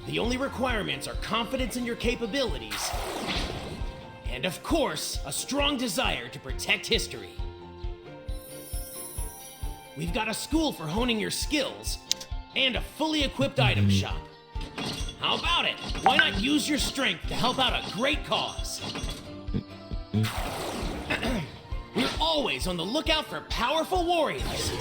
The only requirements are confidence in your capabilities, and of course, a strong desire to protect history. We've got a school for honing your skills, and a fully equipped item shop. How about it? Why not use your strength to help out a great cause? We're always on the lookout for powerful warriors.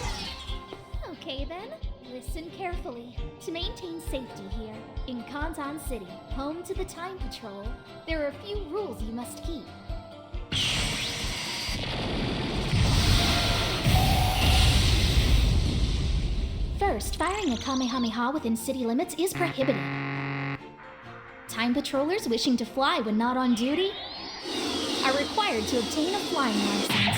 Okay then, listen carefully. To maintain safety here, in Kantan City, home to the Time Patrol, there are a few rules you must keep. First, firing a Kamehameha within city limits is prohibited. Time patrollers wishing to fly when not on duty are required to obtain a flying license.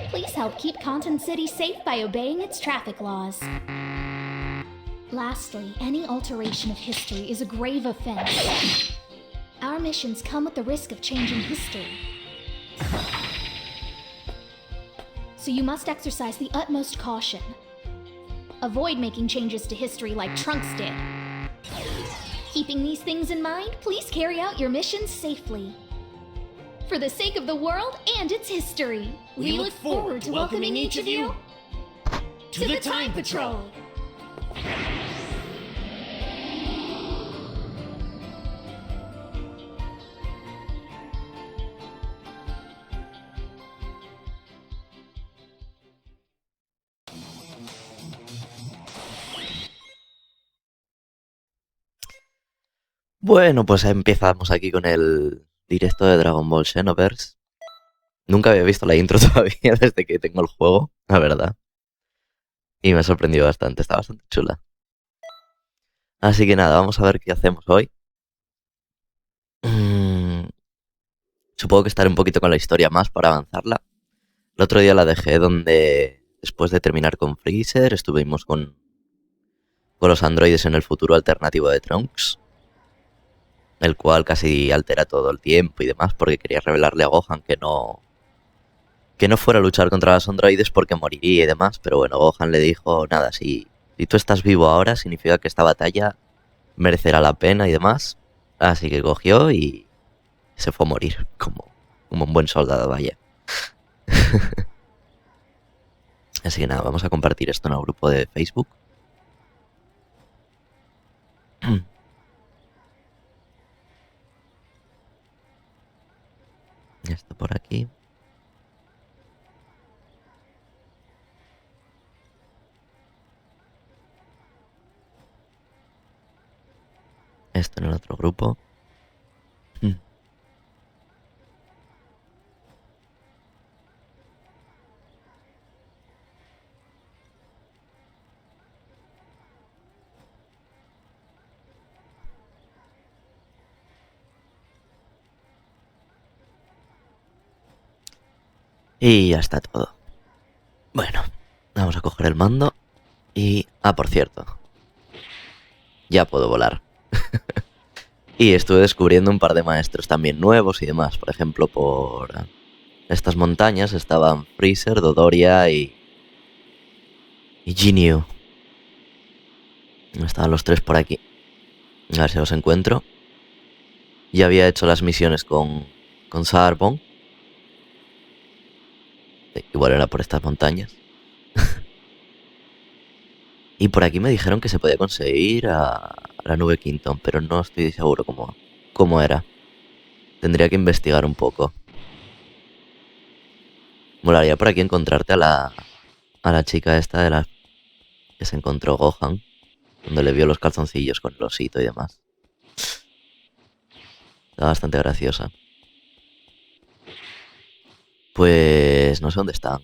Please help keep Kantan City safe by obeying its traffic laws. Lastly, any alteration of history is a grave offense. Our missions come with the risk of changing history. So you must exercise the utmost caution. Avoid making changes to history like Trunks did. Keeping these things in mind, please carry out your missions safely. For the sake of the world and its history, we look forward to welcoming each of you to the Time Patrol. Bueno, pues empezamos aquí con el directo de Dragon Ball Xenoverse. Nunca había visto la intro todavía desde que tengo el juego, la verdad. Y me ha sorprendido bastante, está bastante chula. Así que nada, vamos a ver qué hacemos hoy. Supongo que estaré un poquito con la historia más para avanzarla. El otro día la dejé donde, después de terminar con Freezer, estuvimos con los androides en el futuro alternativo de Trunks, el cual casi altera todo el tiempo y demás, porque quería revelarle a Gohan que no fuera a luchar contra los androides porque moriría y demás. Pero bueno, Gohan le dijo, nada, si tú estás vivo ahora, significa que esta batalla merecerá la pena y demás. Así que cogió y se fue a morir, como un buen soldado, vaya. Así que nada, vamos a compartir esto en el grupo de Facebook. Esto por aquí. Esto en el otro grupo. Y ya está todo. Bueno, vamos a coger el mando. Y... por cierto, ya puedo volar. Y estuve descubriendo un par de maestros también nuevos y demás. Por ejemplo, por estas montañas estaban Freezer, Dodoria y Ginyu. Estaban los tres por aquí. A ver si los encuentro. Ya había hecho las misiones con Sarbon. Igual era por estas montañas. Y por aquí me dijeron que se podía conseguir a la nube Quinton, pero no estoy seguro cómo era. Tendría que investigar un poco. Molaría por aquí encontrarte a la chica esta de la que se encontró Gohan, donde le vio los calzoncillos con el osito y demás. Está bastante graciosa. Pues no sé dónde están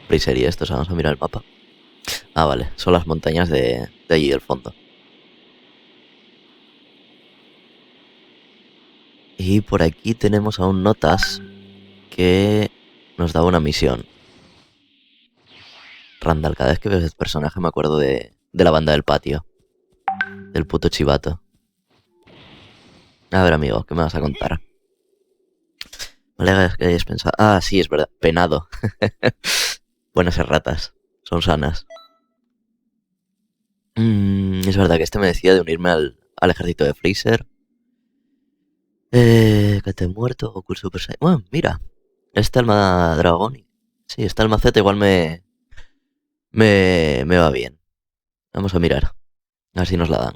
Freezer y estos. Vamos a mirar el mapa. Vale, son las montañas de allí del fondo. Y por aquí tenemos a un Notas que nos da una misión. Randall, cada vez que veo ese personaje me acuerdo de la banda del patio. Del puto chivato. A ver, amigo, ¿qué me vas a contar? Me alegra que hayas pensado... sí, es verdad, penado. Buenas erratas, son sanas. Es verdad que este me decía de unirme al ejército de Freezer. Que te he muerto, Goku Super Saiyan. Bueno, mira, esta alma dragón. Sí, esta almaceta igual me va bien. Vamos a mirar, a ver si nos la dan.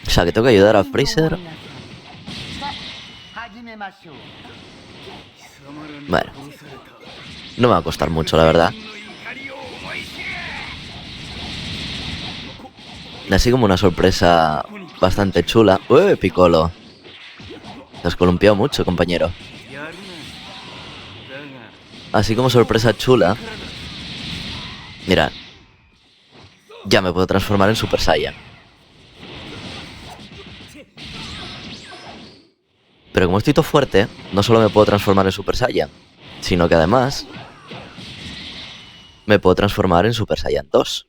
O sea, que tengo que ayudar a Freezer. Bueno, no me va a costar mucho, la verdad. Así como una sorpresa bastante chula. ¡Uy, Piccolo! Te has columpiado mucho, compañero. Así como sorpresa chula. Mirad. Ya me puedo transformar en Super Saiyan. Pero como estoy todo fuerte, no solo me puedo transformar en Super Saiyan, sino que además me puedo transformar en Super Saiyan 2.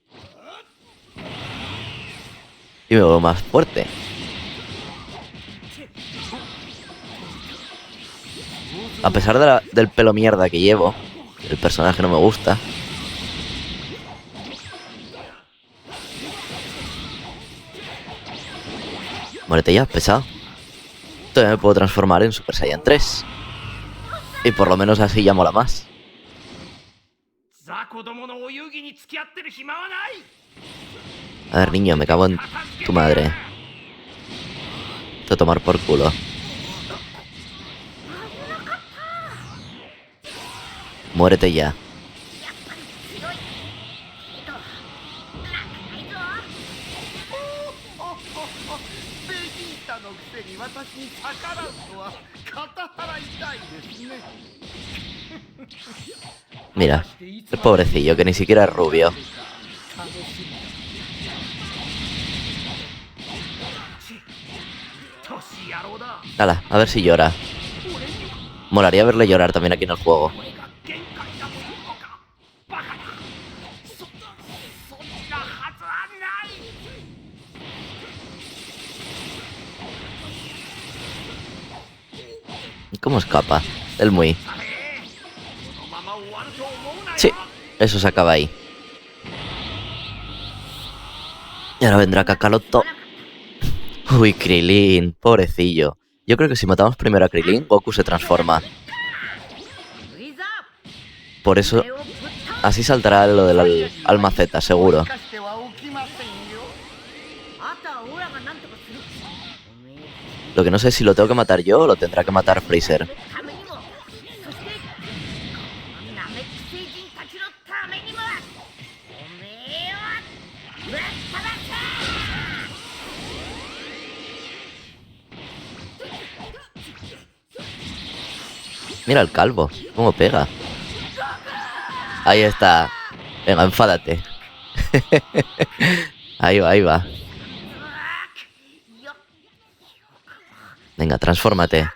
Y me vuelvo más fuerte. A pesar del pelo mierda que llevo, el personaje no me gusta. Muérete ya, pesado. Todavía me puedo transformar en Super Saiyan 3. Y por lo menos así ya mola más. A ver, niño, me cago en tu madre. Te tomar por culo. Muérete ya. Mira, el pobrecillo que ni siquiera es rubio. Hala, a ver si llora. Molaría verle llorar también aquí en el juego. ¿Cómo escapa? El muy. Sí, eso se acaba ahí. Y ahora vendrá Kakaroto. Uy, Krilin, pobrecillo. Yo creo que si matamos primero a Krilin, Goku se transforma. Por eso, así saltará lo del almaceta, seguro. Lo que no sé es si lo tengo que matar yo o lo tendrá que matar Freezer. Mira el calvo, cómo pega. Ahí está. Venga, enfádate. Ahí va, ahí va. Venga, transfórmate.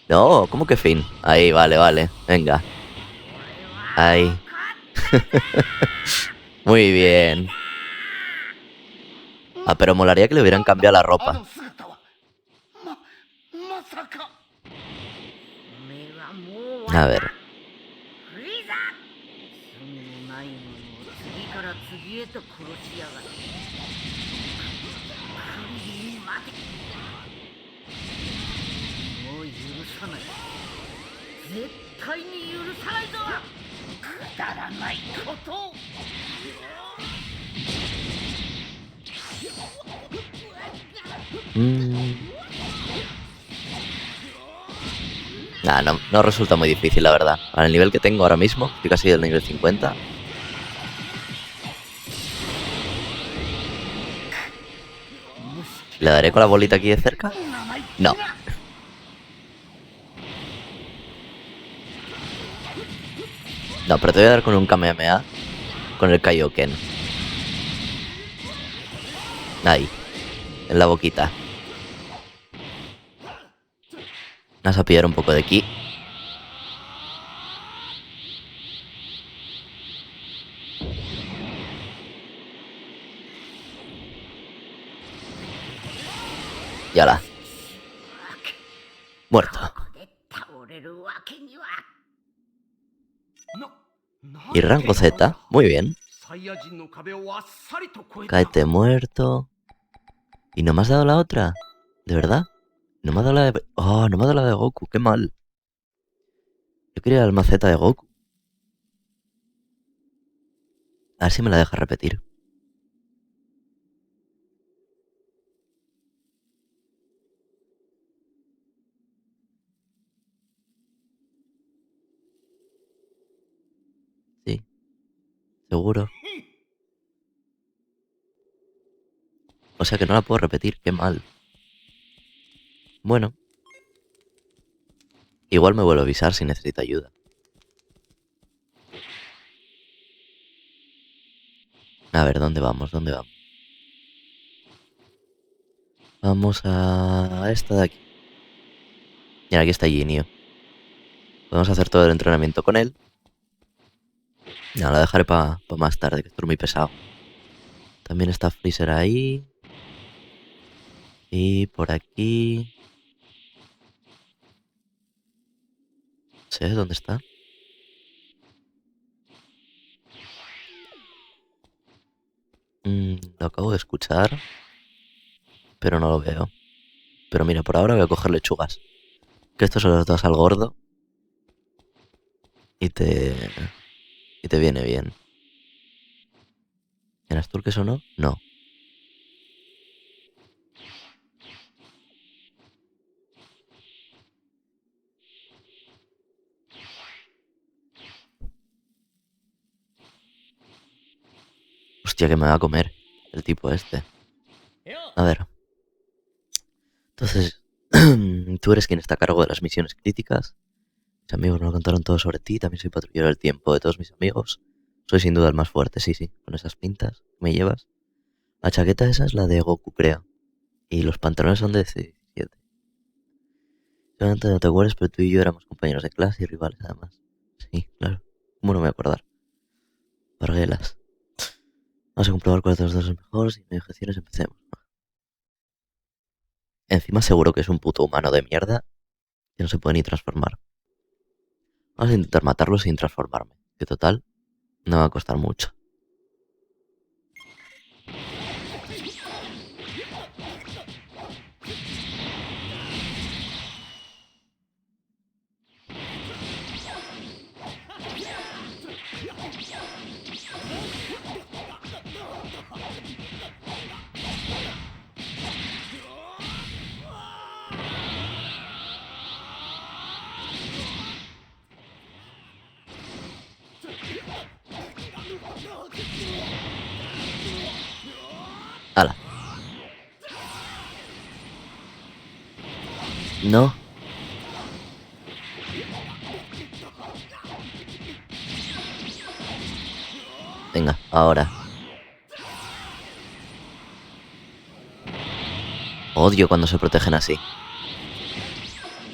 No, ¿cómo que fin? Ahí, vale, vale. Venga. Ahí. Muy bien. Ah, pero molaría que le hubieran cambiado la ropa. A ver. Nah, no resulta muy difícil, la verdad. Al nivel que tengo ahora mismo, estoy casi del nivel 50. ¿Le daré con la bolita aquí de cerca? No. No, pero te voy a dar con un Kamehameha. Con el Kaioken. Ahí. En la boquita. Vas a pillar un poco de aquí. Y ala. Muerto. Y rango Z. Muy bien. Cáete muerto. ¿Y no me has dado la otra? ¿De verdad? No me ha dado la de... Oh, no me ha dado la de Goku. Qué mal. Yo quería el alma Z de Goku. A ver si me la deja repetir. Sí. Seguro. O sea que no la puedo repetir. Qué mal. Bueno. Igual me vuelvo a avisar si necesito ayuda. A ver, ¿dónde vamos? ¿Dónde vamos? Vamos a esta de aquí. Mira, aquí está Ginio. Podemos hacer todo el entrenamiento con él. No, la dejaré para más tarde, que esto es muy pesado. También está Freezer ahí. Y por aquí... No sé, ¿dónde está? Lo acabo de escuchar. Pero no lo veo. Pero mira, por ahora voy a coger lechugas. Que esto se los das al gordo. Y te viene bien. ¿Eras tú el que sonó? No. Hostia, que me va a comer el tipo este. A ver. Entonces, tú eres quien está a cargo de las misiones críticas. Mis amigos me lo contaron todo sobre ti. También soy patrullero del tiempo de todos mis amigos. Soy sin duda el más fuerte, sí, sí. Con esas pintas que me llevas. La chaqueta esa es la de Goku, creo. Y los pantalones son de 17. Solamente no te acuerdas, pero tú y yo éramos compañeros de clase y rivales, además. Sí, claro. ¿Cómo no me voy a acordar? Parguelas. Vamos a comprobar cuál de los dos es mejor. Sin negociaciones, empecemos. Encima seguro que es un puto humano de mierda que no se puede ni transformar. Vamos a intentar matarlo sin transformarme. Que total, no va a costar mucho. ¡Hala! No. Venga, ahora. Odio cuando se protegen así.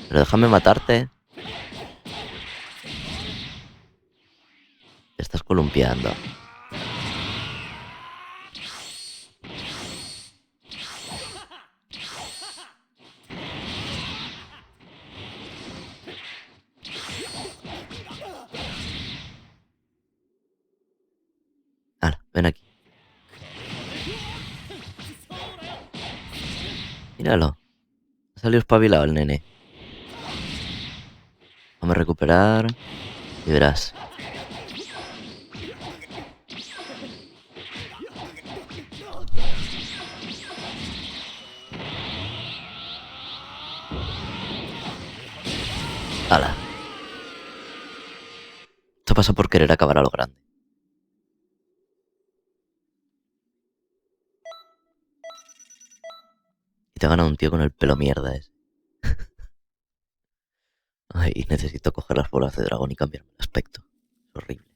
Pero déjame matarte. Te estás columpiando. Ahora, ven aquí. Míralo. Ha salido espabilado el nene. Vamos a recuperar. Y verás. ¡Hala! Esto pasa por querer acabar a lo grande. Y te ha ganado un tío con el pelo mierda ese. Ay, necesito coger las bolas de dragón y cambiarme el aspecto. Es horrible.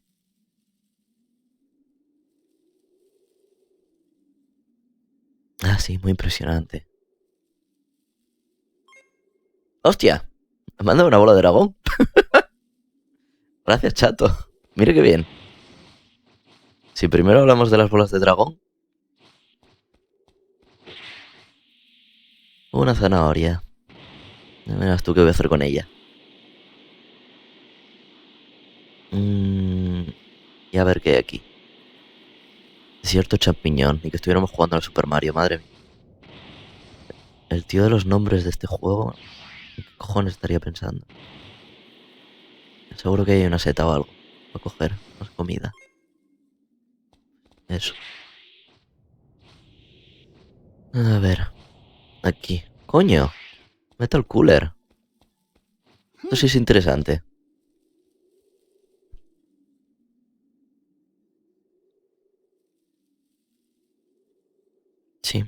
Ah, sí, muy impresionante. ¡Hostia! Me manda una bola de dragón. Gracias, chato. Mire qué bien. Si primero hablamos de las bolas de dragón. Una zanahoria. Verás tú qué voy a hacer con ella. Y a ver qué hay aquí. Desierto champiñón. Y que estuviéramos jugando al Super Mario, madre mía. El tío de los nombres de este juego. ¿En qué cojones estaría pensando? Seguro que hay una seta o algo. Para coger más comida. Eso. A ver. Aquí. ¡Coño! Metal Cooler. Esto sí es interesante. Sí.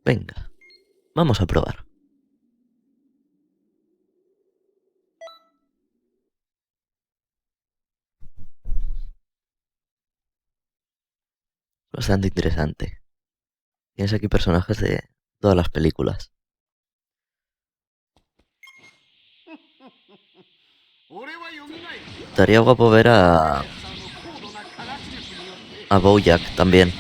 Venga. Vamos a probar. Bastante interesante. Tienes aquí personajes de todas las películas. Estaría guapo ver a Bojack también.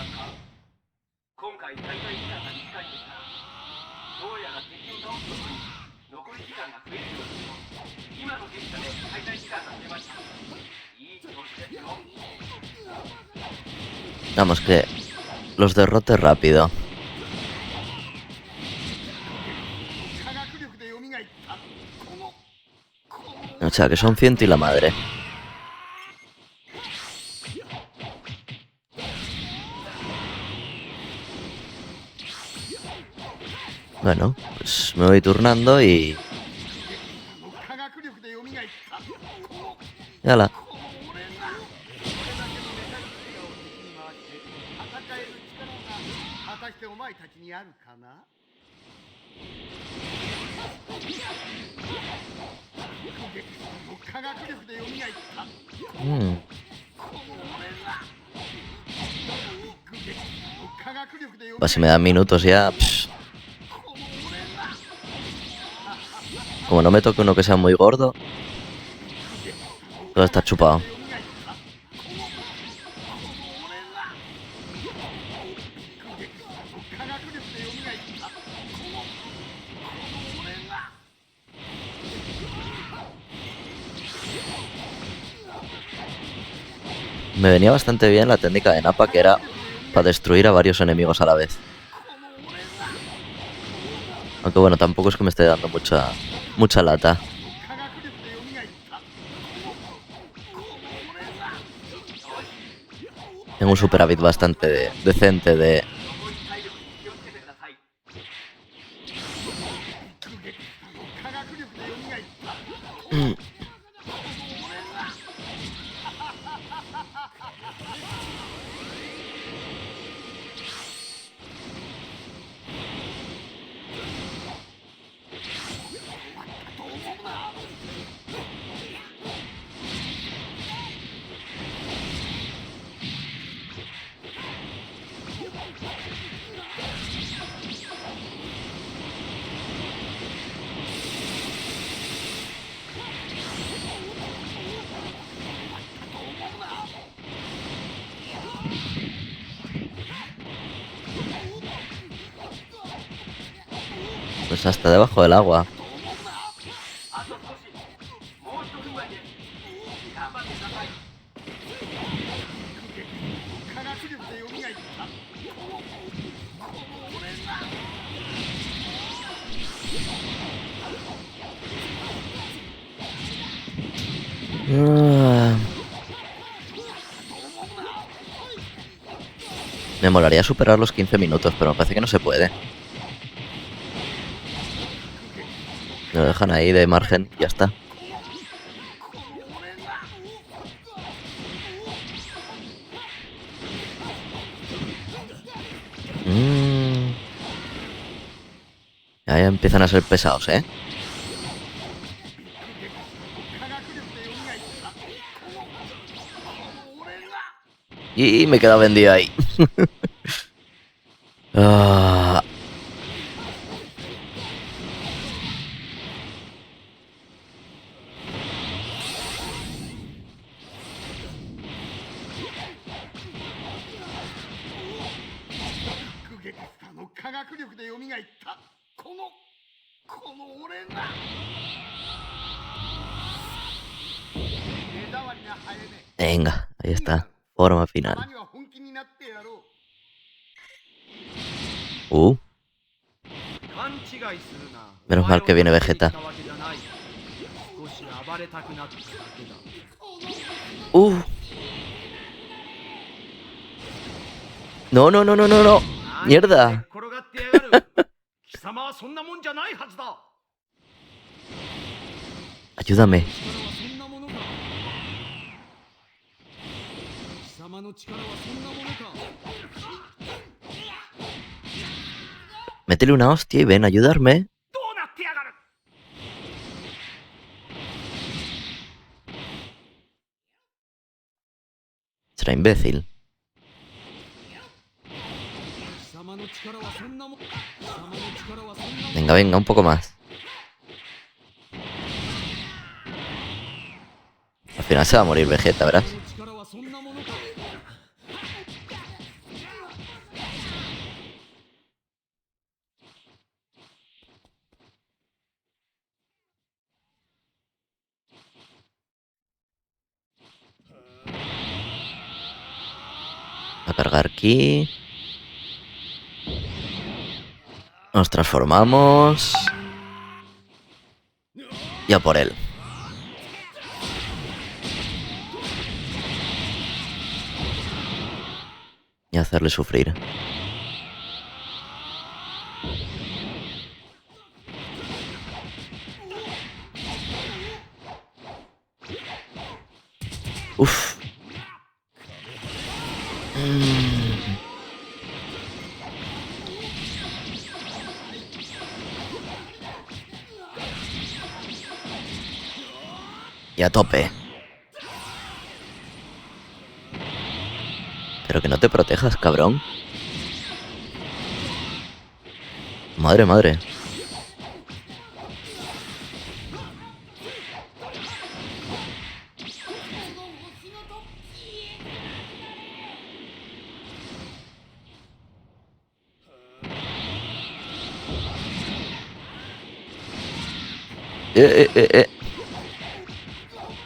Vamos, que los derrote rápido. O sea, que son 100 y la madre. Bueno, pues me voy turnando y... ¡Hala! Pues si me dan minutos ya... Como no me toque uno que sea muy gordo, todo está chupado. Me venía bastante bien la técnica de Nappa, que era para destruir a varios enemigos a la vez. Aunque bueno, tampoco es que me esté dando mucha lata. Tengo un superávit bastante decente de... Pues hasta debajo del agua. Me molaría superar los 15 minutos, pero me parece que no se puede. Me lo dejan ahí de margen y ya está. Ya empiezan a ser pesados, ¿eh? Y me he quedado vendido ahí. Ah. の科学力で蘇ったこの俺が目障りなハエめ Venga, ahí está. Forma た final. まには本気になってやろう 勘違いするな。 Menos mal que viene Vegeta. No, no, no, no, no, no. Mierda. 転がってやがる。貴様はそんなもんじゃないはずだ。 Ayúdame. そんなものか。貴様の力はそんなものか。 Métele una hostia y ven a ayudarme. どうなってやがる。 Será imbécil. 貴様の力はそんなもん。貴様の力はそんなもん。 Venga, venga, un poco más. Al final se va a morir Vegeta, ¿verdad? 貴様の力はそんなものか。 A cargar aquí. Nos transformamos. Ya por él. Y hacerle sufrir. Uf. Y a tope. Pero que no te protejas, cabrón. Madre, madre.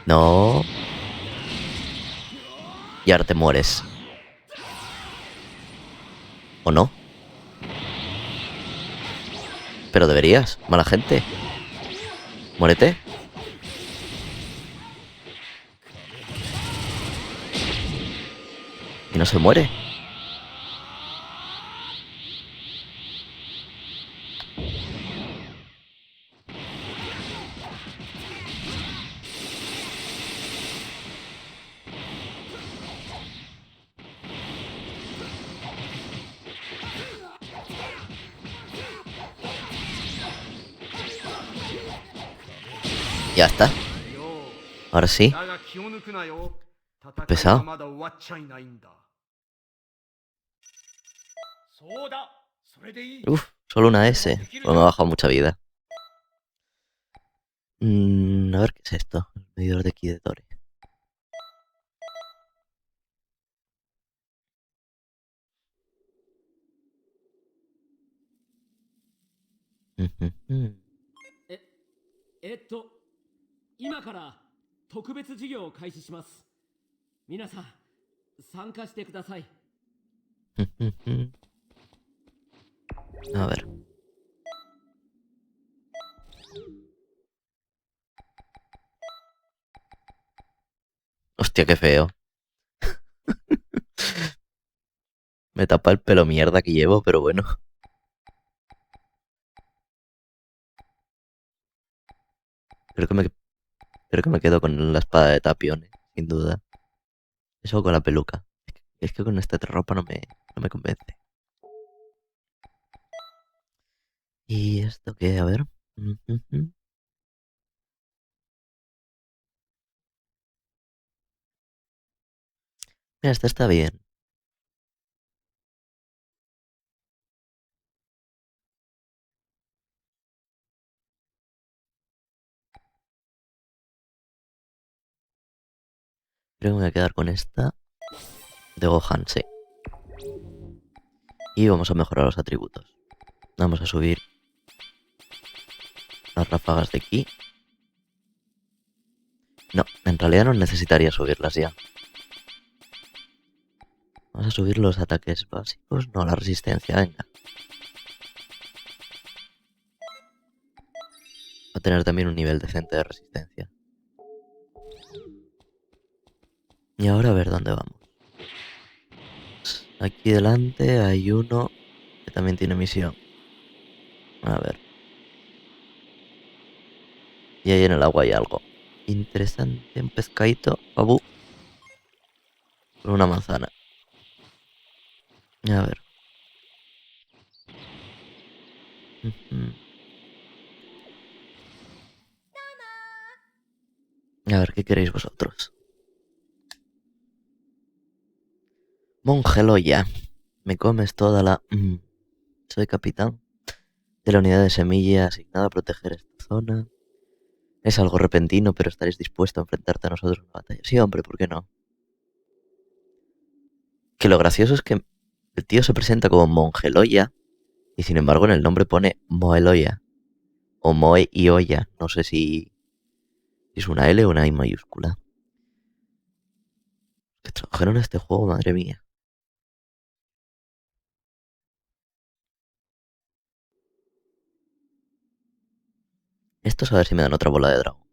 No. Y ahora te mueres. ¿O no? Pero deberías, mala gente. Muérete. Y no se muere. Ya está. Ahora sí. だが気を抜くなよ。戦い Pesado. はまだ終わっちゃいないんだ。そうだ。それでいい。 Uf, solo una S. Pues me ha bajado mucha vida. A ver qué es esto. El medidor de ki de Tore. Ujujú. 今から特別授業を開始します。皆さん参加してください。 Ujujú. A ver. Hostia, qué feo. Me tapa el pelo mierda que llevo, pero bueno. Creo que me quedo con la espada de Tapione, sin duda. Eso con la peluca. Es que con esta ropa no me convence. ¿Y esto qué? A ver. Ujujú. Mira, esta está bien. Creo que me voy a quedar con esta de Gohan, sí. Y vamos a mejorar los atributos. Vamos a subir las ráfagas de ki. No, en realidad no necesitaría subirlas ya. Vamos a subir los ataques básicos. No, la resistencia, venga. Va a tener también un nivel decente de resistencia. Y ahora a ver dónde vamos. Aquí delante hay uno que también tiene misión. A ver. Y ahí en el agua hay algo interesante. Un pescadito, babu. Con una manzana. A ver. A ver, ¿qué queréis vosotros? Mongeloya. Me comes toda la... Soy capitán de la unidad de semilla asignada a proteger esta zona. Es algo repentino, pero estaréis dispuesto a enfrentarte a nosotros en una batalla. Sí, hombre, ¿por qué no? Que lo gracioso es que el tío se presenta como Mongeloya y sin embargo en el nombre pone Moeloya. O Moe y Oya. No sé si es una L o una I mayúscula. Que trabajaron este juego, madre mía. Estos a ver si me dan otra bola de dragón.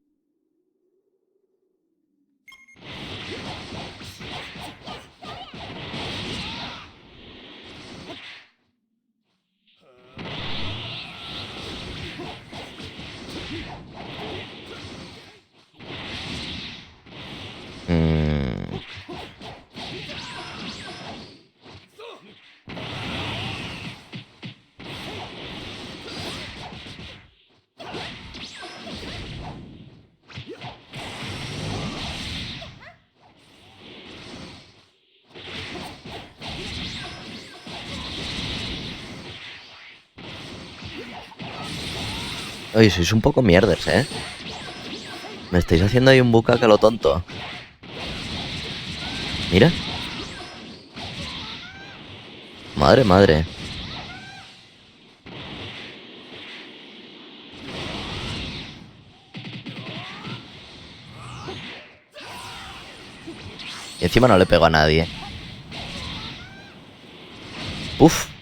Oye, sois un poco mierders, ¿eh? Me estáis haciendo ahí un bucaque a lo tonto. Mira. Madre, madre. Y encima no le pego a nadie. Uf.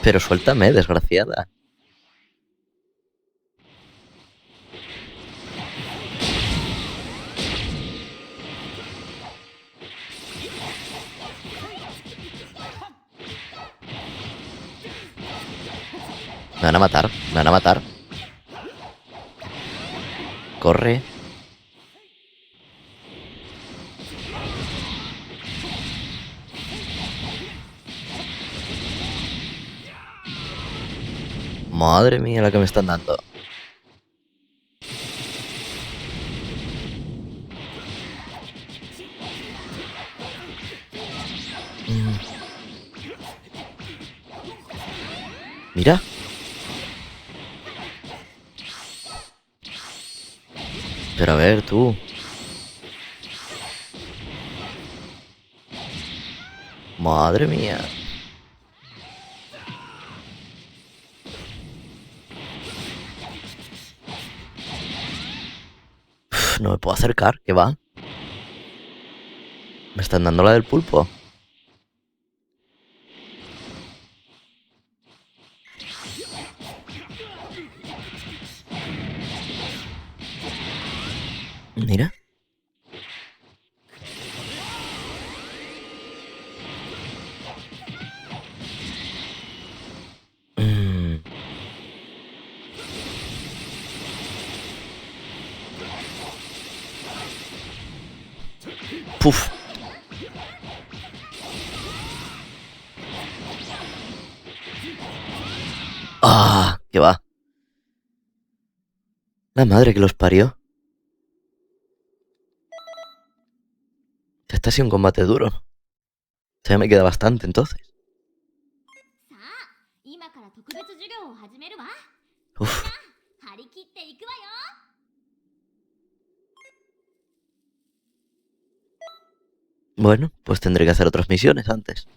Pero suéltame, desgraciada. Me van a matar, me van a matar. Corre. Madre mía, la que me están dando. Mira. Pero a ver, tú. Madre mía. Uf, no me puedo acercar, ¿qué va? Me están dando la del pulpo. Mira. Puf. ¡Ah! ¿Qué va? La madre que los parió. Este ha sido un combate duro. Se me queda bastante entonces. さあ今から特別授業を始めるわ。 Uf. 張り切っていくわよ。 Bueno, pues tendré que hacer otras misiones antes.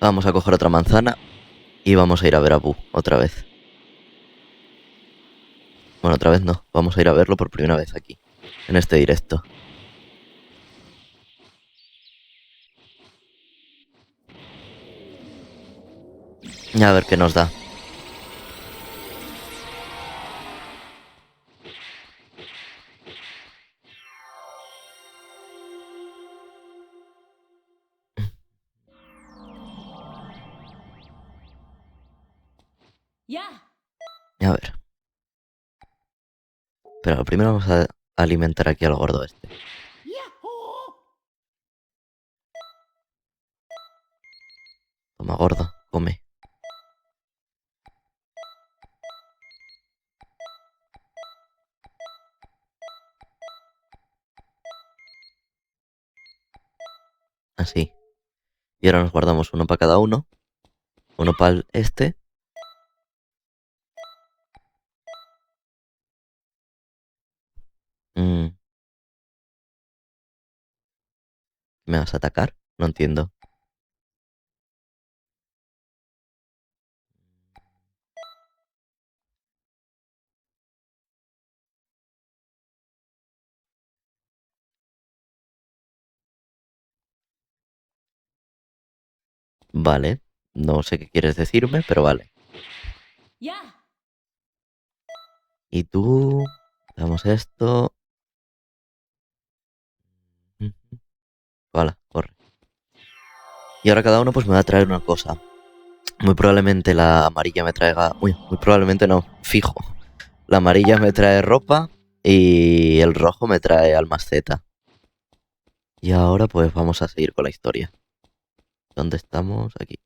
Vamos a coger otra manzana y vamos a ir a ver a Boo otra vez. Bueno, otra vez no. Vamos a ir a verlo por primera vez aquí, en este directo. Y a ver qué nos da. Ya. A ver. Pero primero vamos a alimentar aquí al gordo este. Toma, gordo, come. Así. Y ahora nos guardamos uno para cada uno. Uno para este. Mm, ¿Me vas a atacar? No entiendo. Vale. No sé qué quieres decirme, pero vale. Ya. Y tú... Damos esto. Vale, corre. Y ahora cada uno pues me va a traer una cosa. Muy probablemente la amarilla me traiga... Uy, muy probablemente no, fijo. La amarilla me trae ropa y el rojo me trae almas Z. Y ahora pues vamos a seguir con la historia. ¿Dónde estamos? Aquí.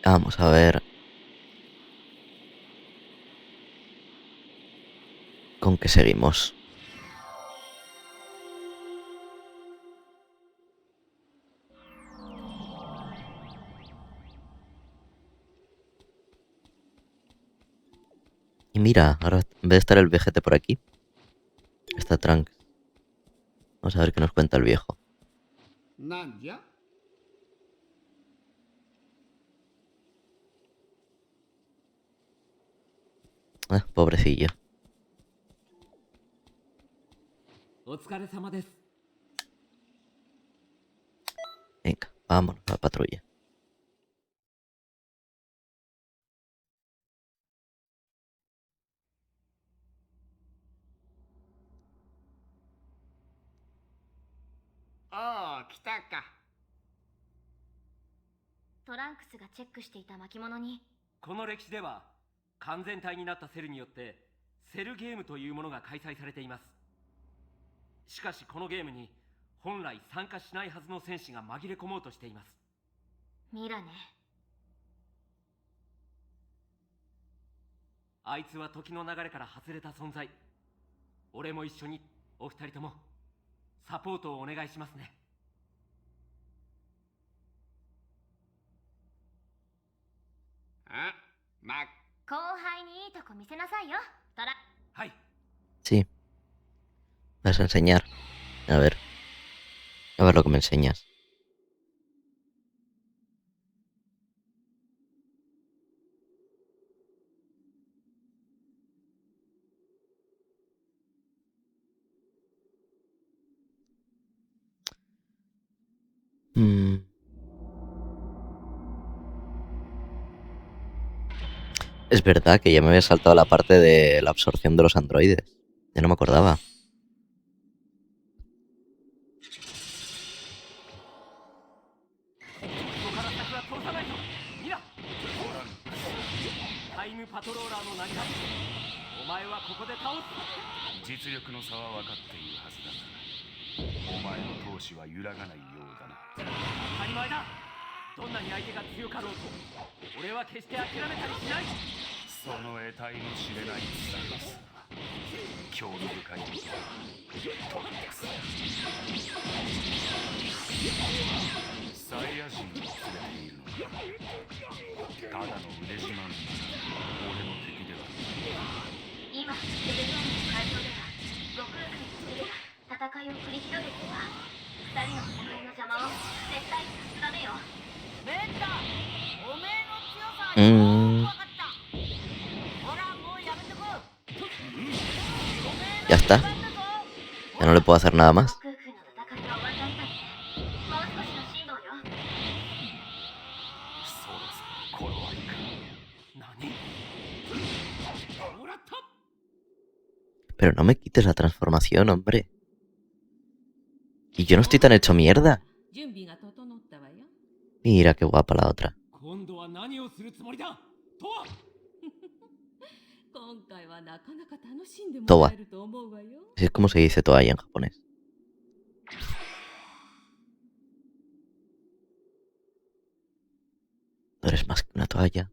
Vamos a ver. ¿Con qué seguimos? Y mira, ahora en vez de estar el vejete por aquí, está Trunks. Vamos a ver qué nos cuenta el viejo. なんじゃ Ah, pobrecillo. お疲れ様です。 Venga, vámonos a la patrulla.ああ来たか。トランクスがチェックしていた巻物に。この歴史では完全体になったセルによってセルゲームというものが開催されています。しかしこのゲームに本来参加しないはずの戦士が紛れ込もうとしています。ミラね。あいつは時の流れから外れた存在。俺も一緒にお二人ともサポートをお願いしますね。あ、ま、後輩にいいとこ見せなさいよ、トラ。はい。 Sí. Vas a enseñar. A ver. A ver lo que me enseñas. Es verdad que ya me había saltado la parte de la absorción de los androides. Ya no me acordaba. ここから先は通さないと。ミラタイムパトローラーの名に立つ。お前はここで倒す。実力の差は分かっているはずだが、お前の闘志は揺らがないようだな。当たり前だ。どんなに相手が強かろうと俺は決して諦めたりしない。その得体の知れない強さ、興味深いことはトリックス。サイヤ人を連れているのか。ただの腕自慢だ。俺の敵では今、セルゲームの会場では、悟空君とセルが戦いを繰り広げています。二人の戦いの邪魔を絶対にダメよ。ベンタ、おめえの強さは分かった。ほら、もうやめてこい。 Ya está. Ya no le puedo hacer nada más. 悟空君の戦いが終わったみたいね。もう少しの辛抱よ。そろそろ頃合いか。何。もらった。 Pero no me quites la transformación, hombre. Y yo no estoy tan hecho mierda. 準備が整ったわよ。 Mira qué guapa la otra. 今度は何をするつもりだとわ。今回はなかなか楽しんでも Towa. らえると思うわよ。 Así es como se dice toalla en japonés. No eres más que una toalla.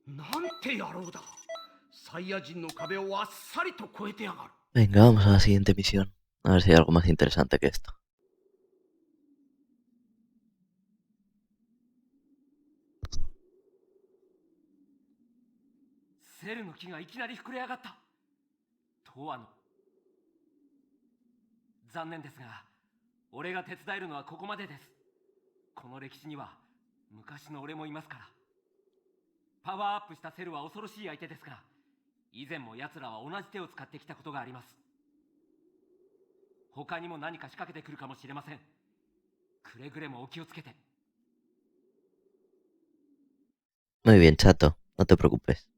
なんて野郎だ。サイヤ人の壁をあっさりと越えてやがる。 Venga, vamos a la siguiente misión. A ver si hay algo más interesante que esto. セルの木がいきなり膨れ上がった。トワの。残念ですが、俺が手伝えるのはここまでです。この歴史には昔の俺もいますから。パワーアップしたセルは恐ろしい相手ですが、以前も奴らは同じ手を使ってきたことがあります。他にも何か仕掛けてくるかもしれません。くれぐれもお気をつけて。 Muy bien, chato. No te preocupes.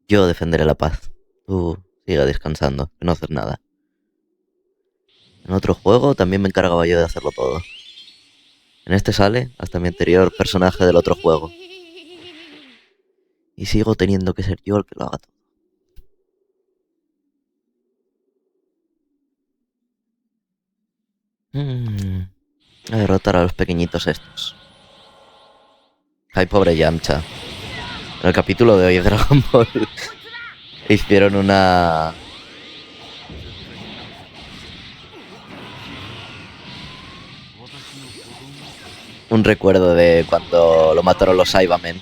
Yo defenderé la paz. Tú sigue descansando, que no haces nada. En otro juego también me encargaba yo de hacerlo todo. En este sale hasta mi anterior personaje del otro juego. Y sigo teniendo que ser yo el que lo haga todo. A derrotar a los pequeñitos estos. Ay, pobre Yamcha. En el capítulo de hoy de Dragon Ball hicieron un recuerdo de cuando lo mataron los Saibamen.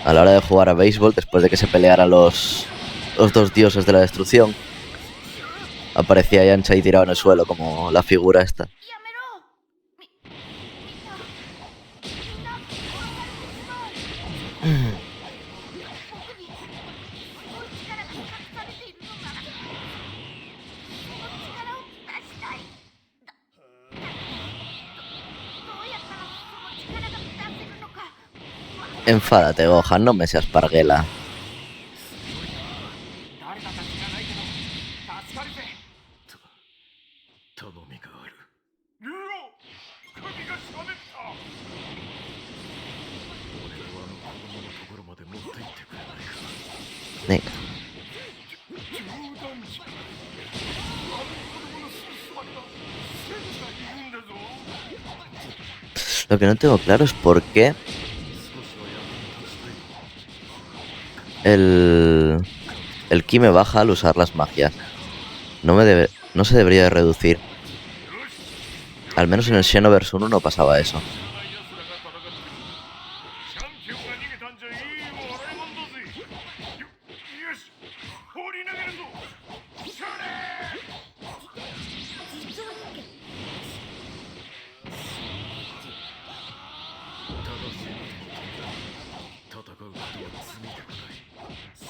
A la hora de jugar a béisbol, después de que se pelearan los dos dioses de la destrucción, aparecía Yamcha ahí tirado en el suelo como la figura esta. Enfádate, Gohan, no me seas parguela. 誰だか知らないけど助かるぜ。頼みがある。ルオ、首がしゃべった。俺をあの子供のところまで持って行ってくれないか。 Venga. 冗談じゃ。あの子供のすぐそばにはセルがいるんだぞ。 Lo que no tengo claro es por qué el ki me baja al usar las magias. No se debería de reducir. Al menos en el Xenoverse 1 no pasaba eso. チャンピオンが逃げたんじゃいい笑いもんだぜ。よし、放り投げるぞ。それ。戦うことは罪ではない。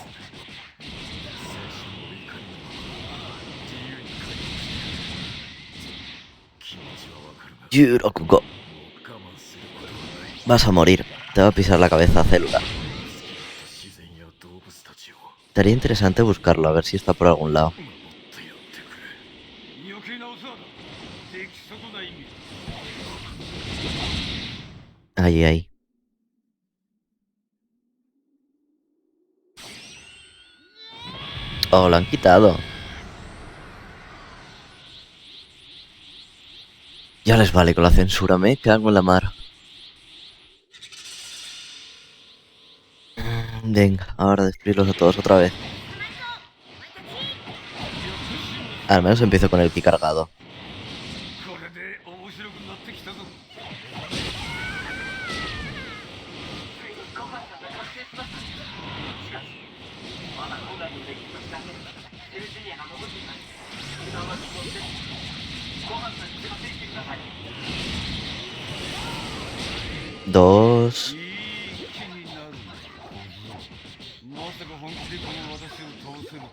精神を怒りのまま自由に解放してやる。気持ちは Yurokugo. Vas a morir. Te va a pisar la cabeza a Célula. Estaría interesante buscarlo, a ver si está por algún lado. 余計なお世話だ出来損ない意味 Ahí, ahí. Oh, lo han quitado. Ya les vale con la censura, me cago en la mar. Venga, ahora destruirlos a todos otra vez. Al menos empiezo con el ki cargado. これで面白くなってきたぞ Dos. いい気になるまさか本気でこの私を倒せると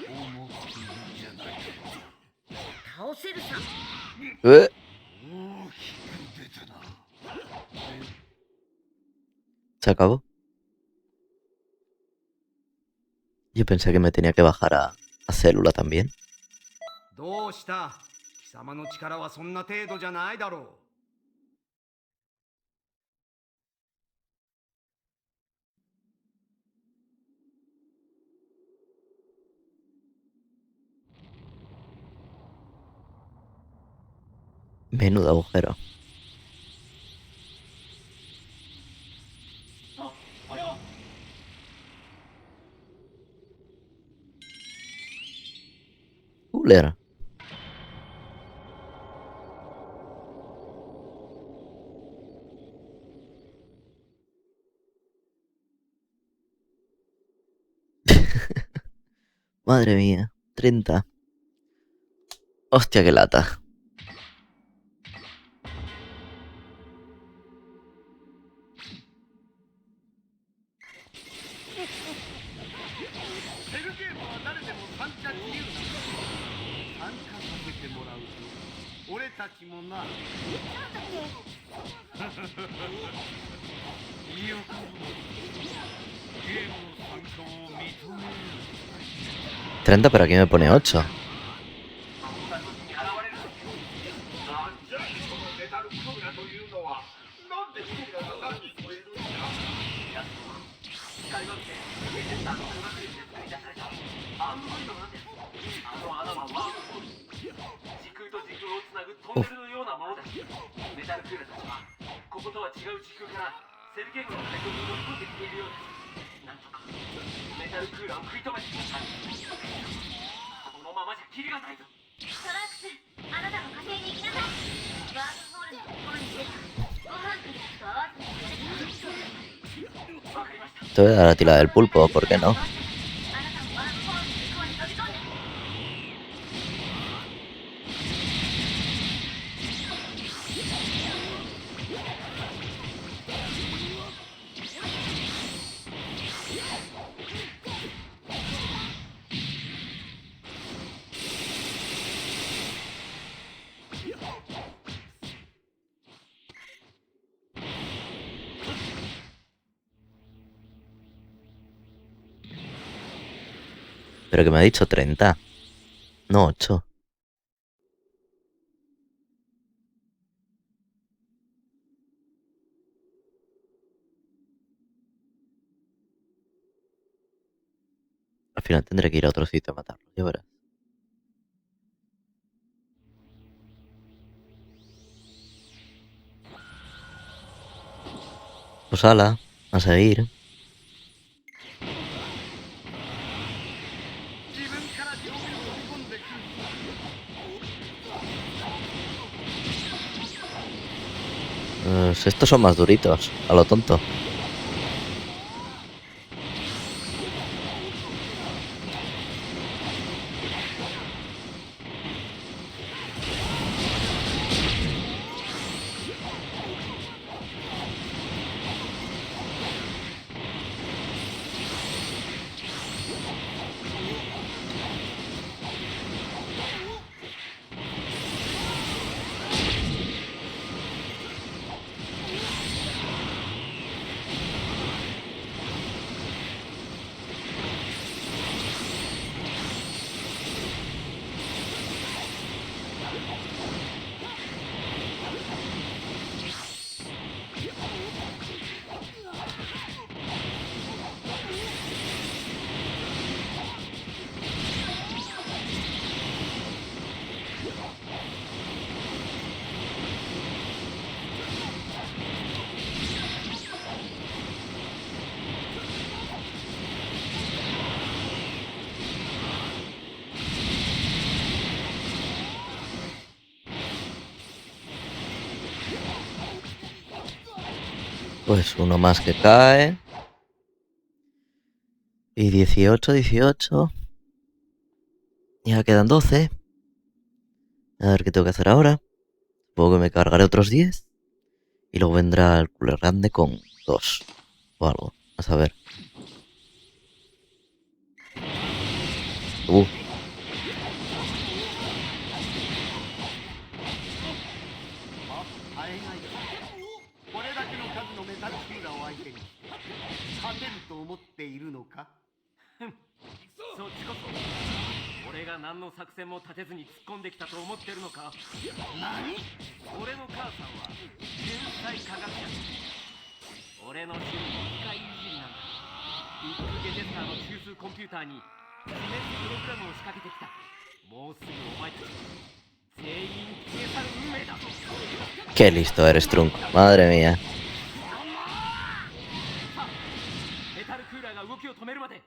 思っているんじゃない倒せるさ。Eh, 大きく出たな ¿Se acabó? Yo pensé que me tenía que bajar a Célula también. どうした？貴様の力はそんな程度じゃないだろう。Menudo agujero. Cooler. Madre mía, 30. Hostia, qué lata. ¿30? Pero aquí me pone 8. Te voy a dar la tila del pulpo, ¿por qué no? Pero que me ha dicho 30. No 8. Al final tendré que ir a otro sitio a matarlo, ya verás. Pues ala, a seguir. Pues estos son más duritos, a lo tonto. Pues uno más que cae. Y 18, 18. Ya quedan 12. A ver qué tengo que hacer ahora. Supongo que me cargaré otros 10. Y luego vendrá el cooler grande con 2. O algo. A saber. Uh. あえないこれだけの数のメタルクーラーを相手に勝てると思っているのかそっちこそ俺が何の作戦も立てずに突っ込んできたと思ってるのか。何俺の母さんは天才科学者。俺の趣味機械いじりなんだ。ビッグゲジェスターの中枢コンピューターに秘密プログラムを仕掛けてきた。もうすぐお前たち全員消え去る運命だ。 Qué listo eres, Trunk. Madre mía. メタルクーラーが動きを止めるまで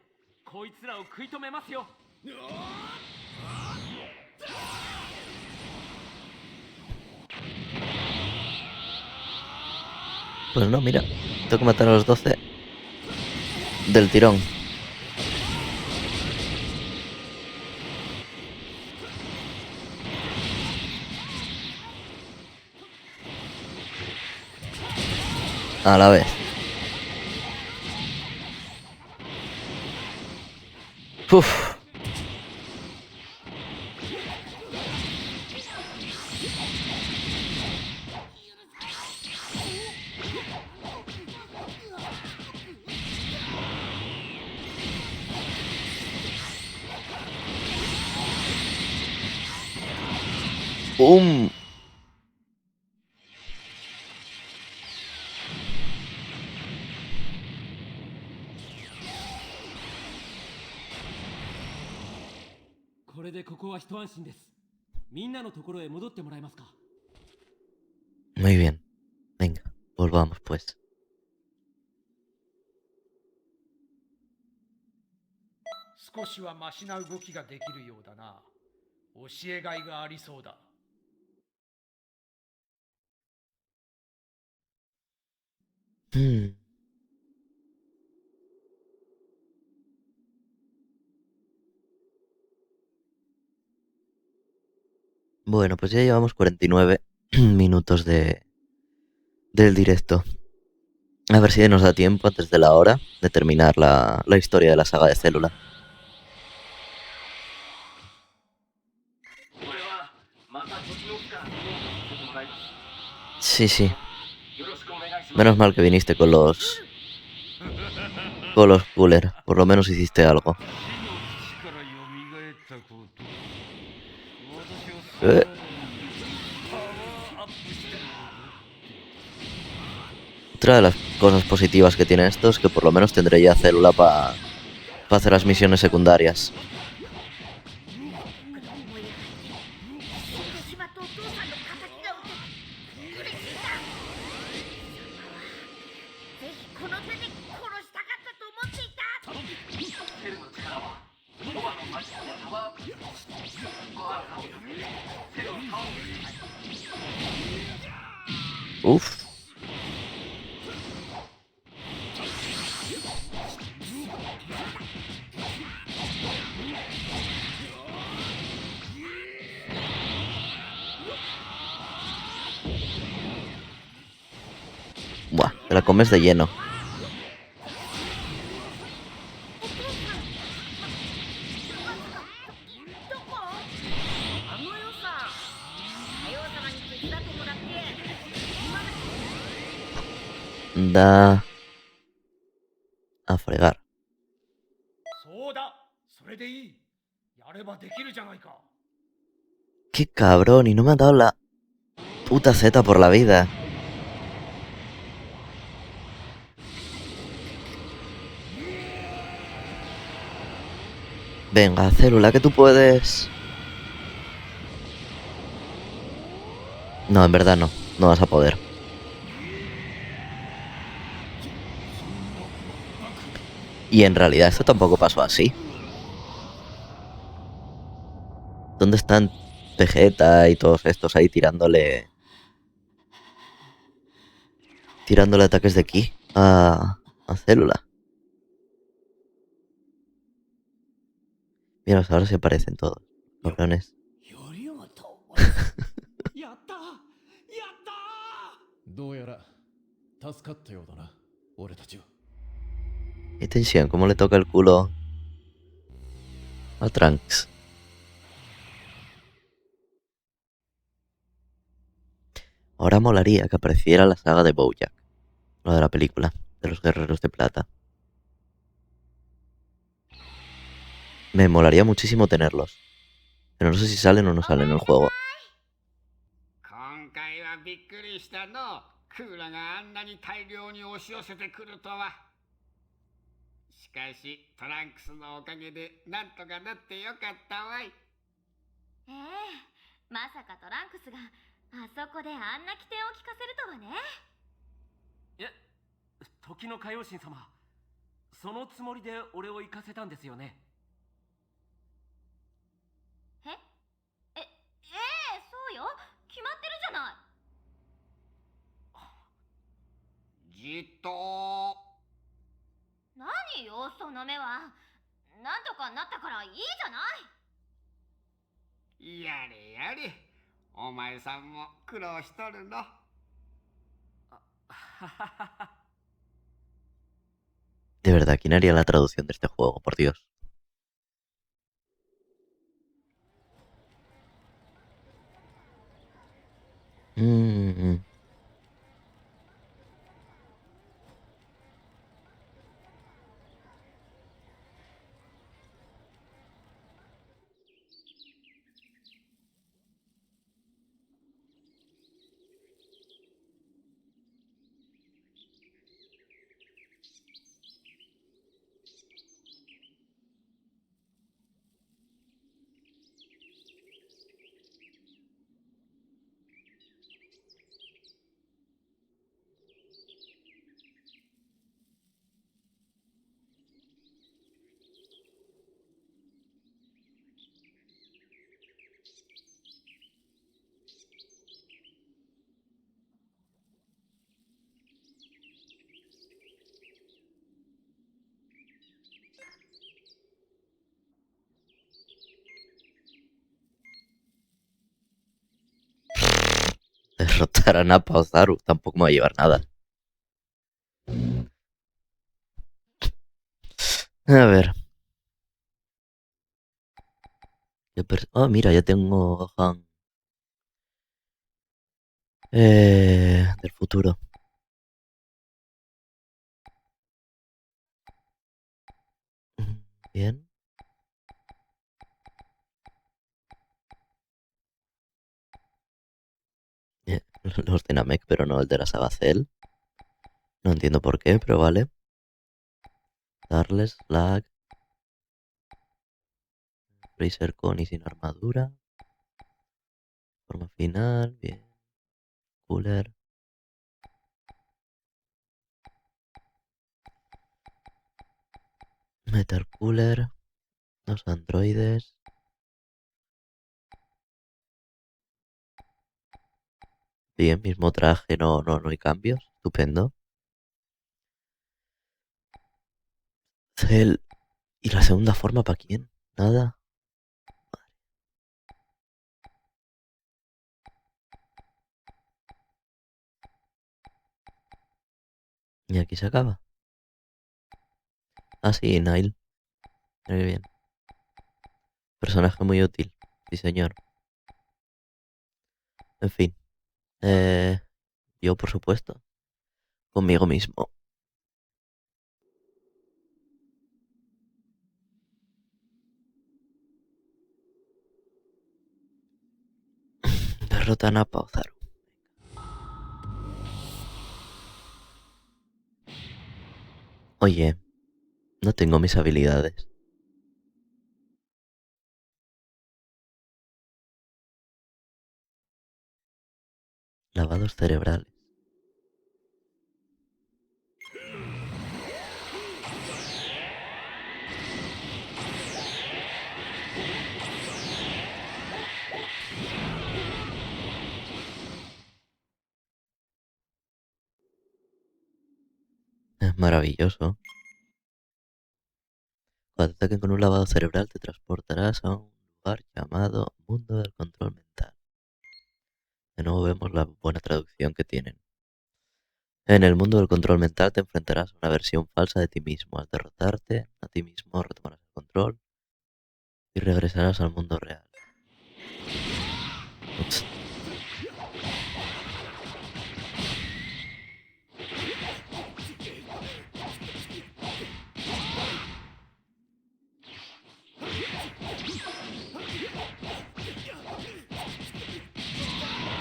こいつらを食い止めますよ。 Pues no, mira. Tengo que matar a los 12 del tirón. A la vez. Uf. ¡Pum! これでここは一安心です。みんなのところへ戻ってもらえますか。 Muy bien. Venga, volvamos pues. 少しはマシな動きができるようだな。教えがいがありそうだ。Hmm. Bueno, pues ya llevamos 49 minutos del directo. A ver si nos da tiempo antes de la hora de terminar la historia de la saga de Célula. Sí, sí. Menos mal que viniste con los cooler. Por lo menos hiciste algo. Otra de las cosas positivas que tiene esto es que por lo menos tendré ya Célula para hacer las misiones secundarias. Uf. Buah, te la comes de lleno. Da a fregar. そうだ、それでいい。やればできるじゃないか。 Qué cabrón, y no me han dado la puta Z por la vida. Venga, Célula, que tú puedes. No, en verdad no. No vas a poder. Y en realidad esto tampoco pasó así. ¿Dónde están Vegeta y todos estos ahí tirándole tirándole ataques de ki a Célula. Mira, ahora se parecen todos. Cabrones. やったやったどうやら助かったようだな、俺たちは。 Y tensión, cómo le toca el culo a Trunks. Ahora molaría que apareciera la saga de Bojack. Lo de la película, de los guerreros de plata. Me molaría muchísimo tenerlos. Pero no sé si salen o no salen en el juego. 今回はびっくりしたの。クーラがあんなに大量に押し寄せてくるとは。しかしトランクスのおかげでなんとかなってよかったわい。ええ、まさかトランクスがあそこであんな規定を聞かせるとはね。え、時の海王神様、そのつもりで俺を行かせたんですよね。ええ、そうよ。決まってるじゃない。じっと。何よ、その目は。なんとかなったからいいじゃない。やれやれ。お前さんも苦労しとるの。De verdad, ¿quién haría la traducción de este juego? Por Dios. Derrotar a Nappa o Zaru tampoco me va a llevar nada. A ver. Oh, mira, ya tengo Gohan. Del futuro. Bien. Los de Namek, pero no el de la saga Cell. No entiendo por qué, pero vale. Darles lag. Freezer con y sin armadura. Forma final, bien. Cooler. Metal Cooler. Los androides. Bien, mismo traje, no hay cambios. Estupendo. Cell. ¿Y la segunda forma para quién? Nada. Y aquí se acaba. Ah, sí, Nile. Mira qué bien. Personaje muy útil. Sí, señor. En fin. Yo, por supuesto. Conmigo mismo. Derrota a Nappa o Zaru. Oye, no tengo mis habilidades. Lavados cerebrales. Es maravilloso. Cuando te ataquen con un lavado cerebral te transportarás a un lugar llamado Mundo del Control Mental. De nuevo vemos la buena traducción que tienen. En el mundo del control mental te enfrentarás a una versión falsa de ti mismo. Al derrotarte a ti mismo retomarás el control y regresarás al mundo real. Ups.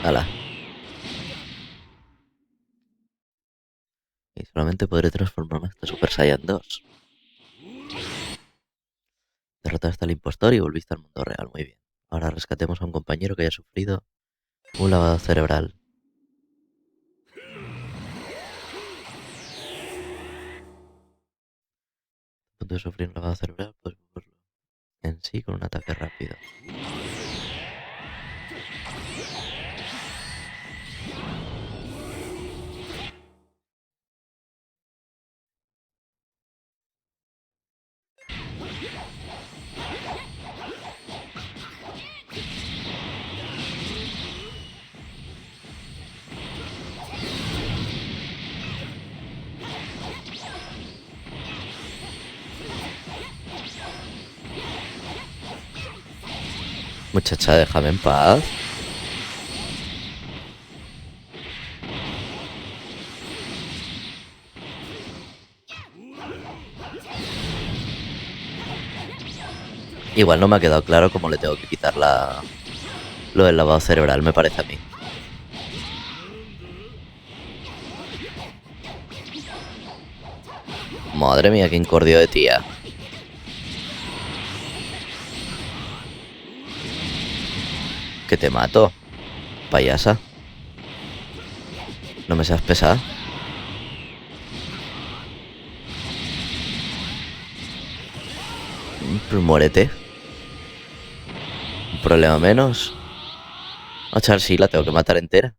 Hala. Y solamente podré transformarme hasta Super Saiyan 2. Derrotaste al impostor y volviste al mundo real. Muy bien. Ahora rescatemos a un compañero que haya sufrido un lavado cerebral. A punto de sufrir un lavado cerebral, pues volverlo en sí con un ataque rápido. Muchacha, déjame en paz. Igual no me ha quedado claro cómo le tengo que quitar lo del lavado cerebral, me parece a mí. Madre mía, qué incordio de tía. Que te mato, payasa. No me seas pesada. Pues muérete. Un problema menos. A echar sí, la tengo que matar entera.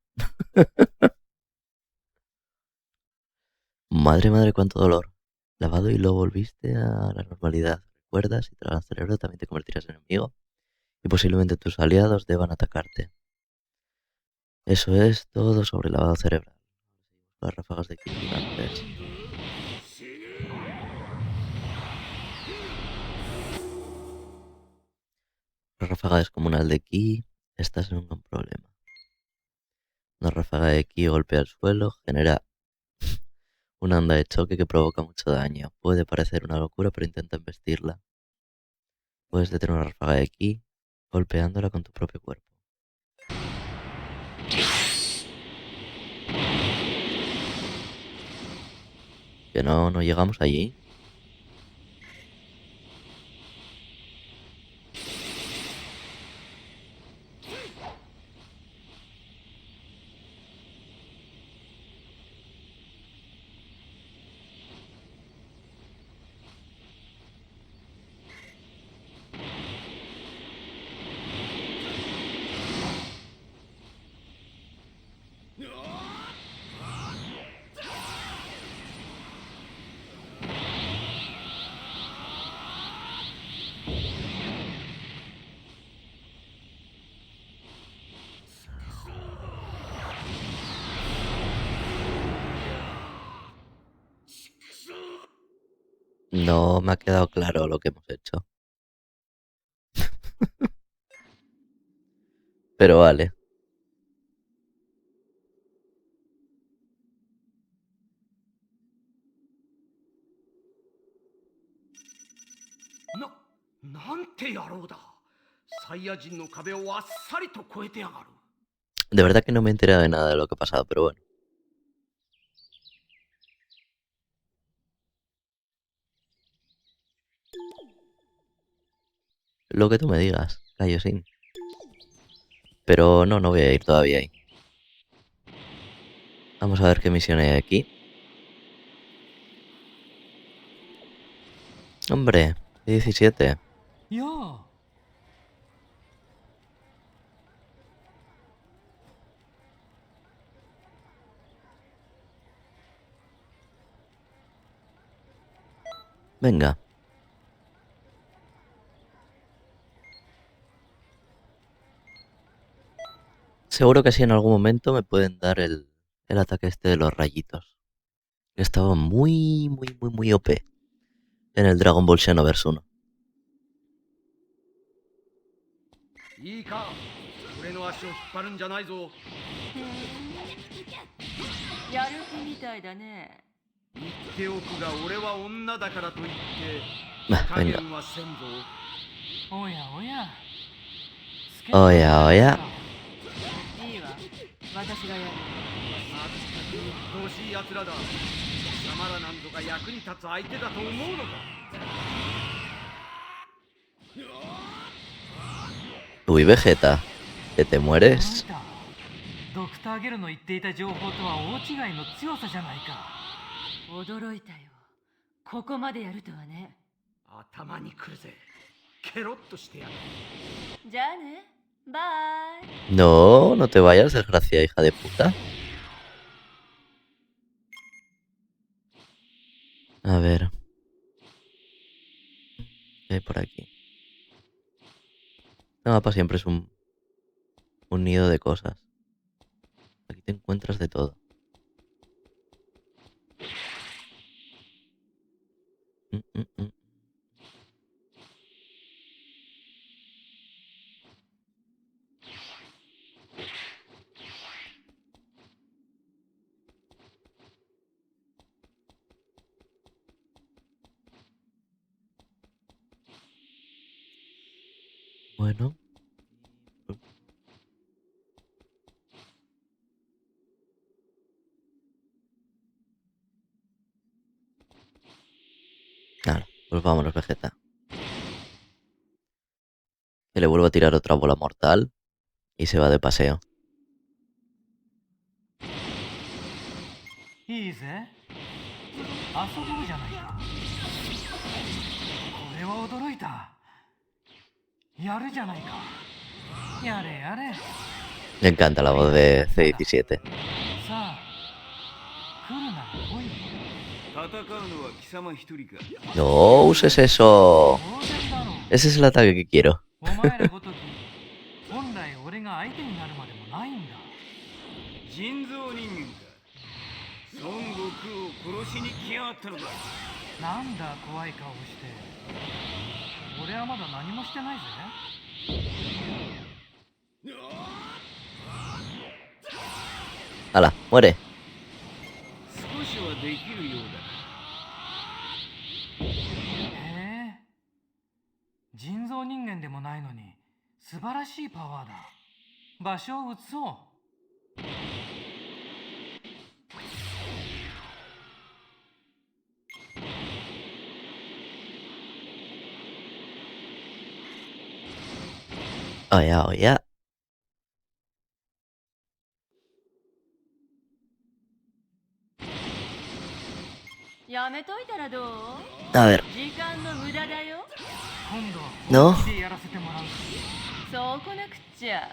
Madre, madre, cuánto dolor. Lavado y lo volviste a la normalidad. ¿Recuerdas? Si te lavas el cerebro también te convertirás en enemigo. Y posiblemente tus aliados deban atacarte. Eso es todo sobre el lavado cerebral. Las ráfagas de ki gigantes. Una ráfaga descomunal de ki. Estás en un gran problema. Una ráfaga de ki golpea el suelo, genera una onda de choque que provoca mucho daño. Puede parecer una locura, pero intenta embestirla. Puedes detener una ráfaga de ki golpeándola con tu propio cuerpo. Que no llegamos allí. No me ha quedado claro lo que hemos hecho. Pero vale. De verdad que no me he enterado de nada de lo que ha pasado, pero bueno. Lo que tú me digas, Kaioshin. Pero no voy a ir todavía ahí. Vamos a ver qué misión hay aquí. Hombre, 17. Venga. Seguro que sí en algún momento me pueden dar el ataque este de los rayitos. Estaba muy OP en el Dragon Ball Xenoverse 1. いいか、俺の足を引っ張るんじゃないぞ。やる気みたいだね。言っておくが、俺は女だからといってVa, 加 venga. 減はせんぞ。おやおや。 Oya, oya. いいわ。私がやる。まったく鬱陶しい奴らだ。貴様らなんぞが役に立つ相手だと思うのか。 Uy, Vegeta, que te mueres. ドクターゲルの言っていた情報とは大違いの強さじゃないか。驚いたよ。ここまでやるとはね。頭にくるぜ。ケロッとしてやる。じゃあね。バイ。 No, no te vayas, desgracia, hija de puta. A ver. ¿Qué hay por aquí? El mapa siempre es un nido de cosas. Aquí te encuentras de todo. Mm. Bueno. Claro, pues vámonos, Vegeta. Que le vuelvo a tirar otra bola mortal y se va de paseo. いいぜ。遊ぼうじゃないか。これは驚いた。やるじゃないか。やれやれ。 Me encanta la voz de C17. さあ、来るな、来い。 No uses eso. 当然だろう。 Ese es el ataque que quiero. お前らごとき、本来俺が相手になるまでもないんだ。人造人間か。孫悟空を殺しに来やがったのか。なんだ怖い顔して。俺はまだ何もしてないぜ。 Hala, muere. 少しはできるようだ。へえ。人造人間でもないのに素晴らしいパワーだ。場所を移そう。 Oya, oya. やめといたらどう？ A ver. 時間の無駄だよ。今度は No. 本気でやらせてもらう。そうこなくっちゃ。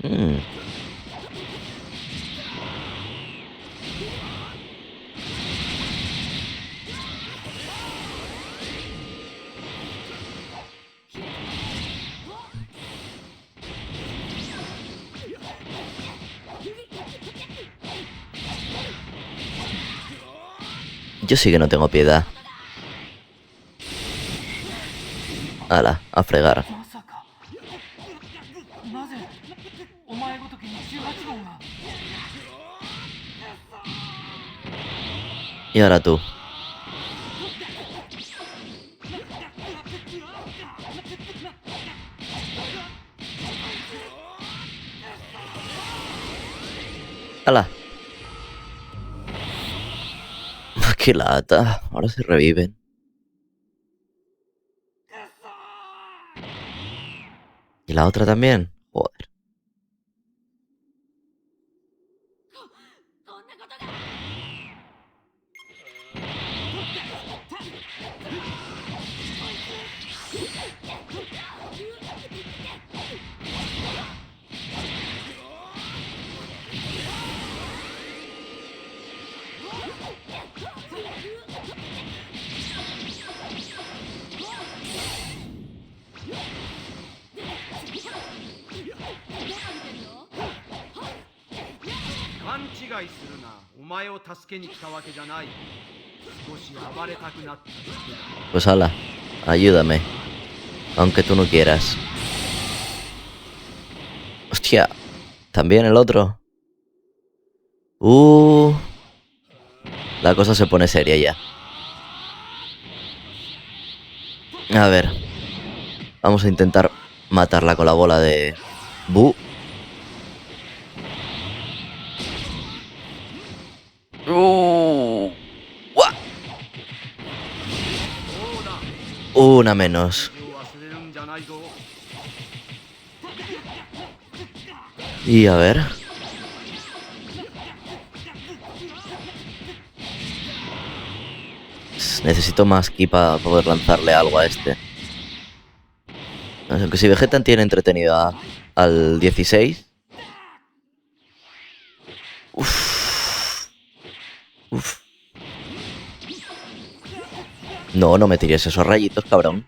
Mm. Yo sí que no tengo piedad. Hala, a fregar. まさか。なぜお前ごときに18号が。 Y ahora tú. ¡Hala! ¡Qué lata! Ahora se reviven. ¿Y la otra también? Joder. 違いするな。お前を助けに来たわけじゃない。少し暴れたくなっただけだ。 Pues ala, ayúdame. Aunque tú no quieras. Hostia, también el otro. La cosa se pone seria ya. A ver. Vamos a intentar matarla con la bola de Bu. ¡Guau! Una menos. 忘れるんじゃないぞ。 Y a ver. Necesito más ki para poder lanzarle algo a este. Aunque si Vegeta tiene entretenido al 16. Uf. Uf. No, no me tires esos rayitos, cabrón.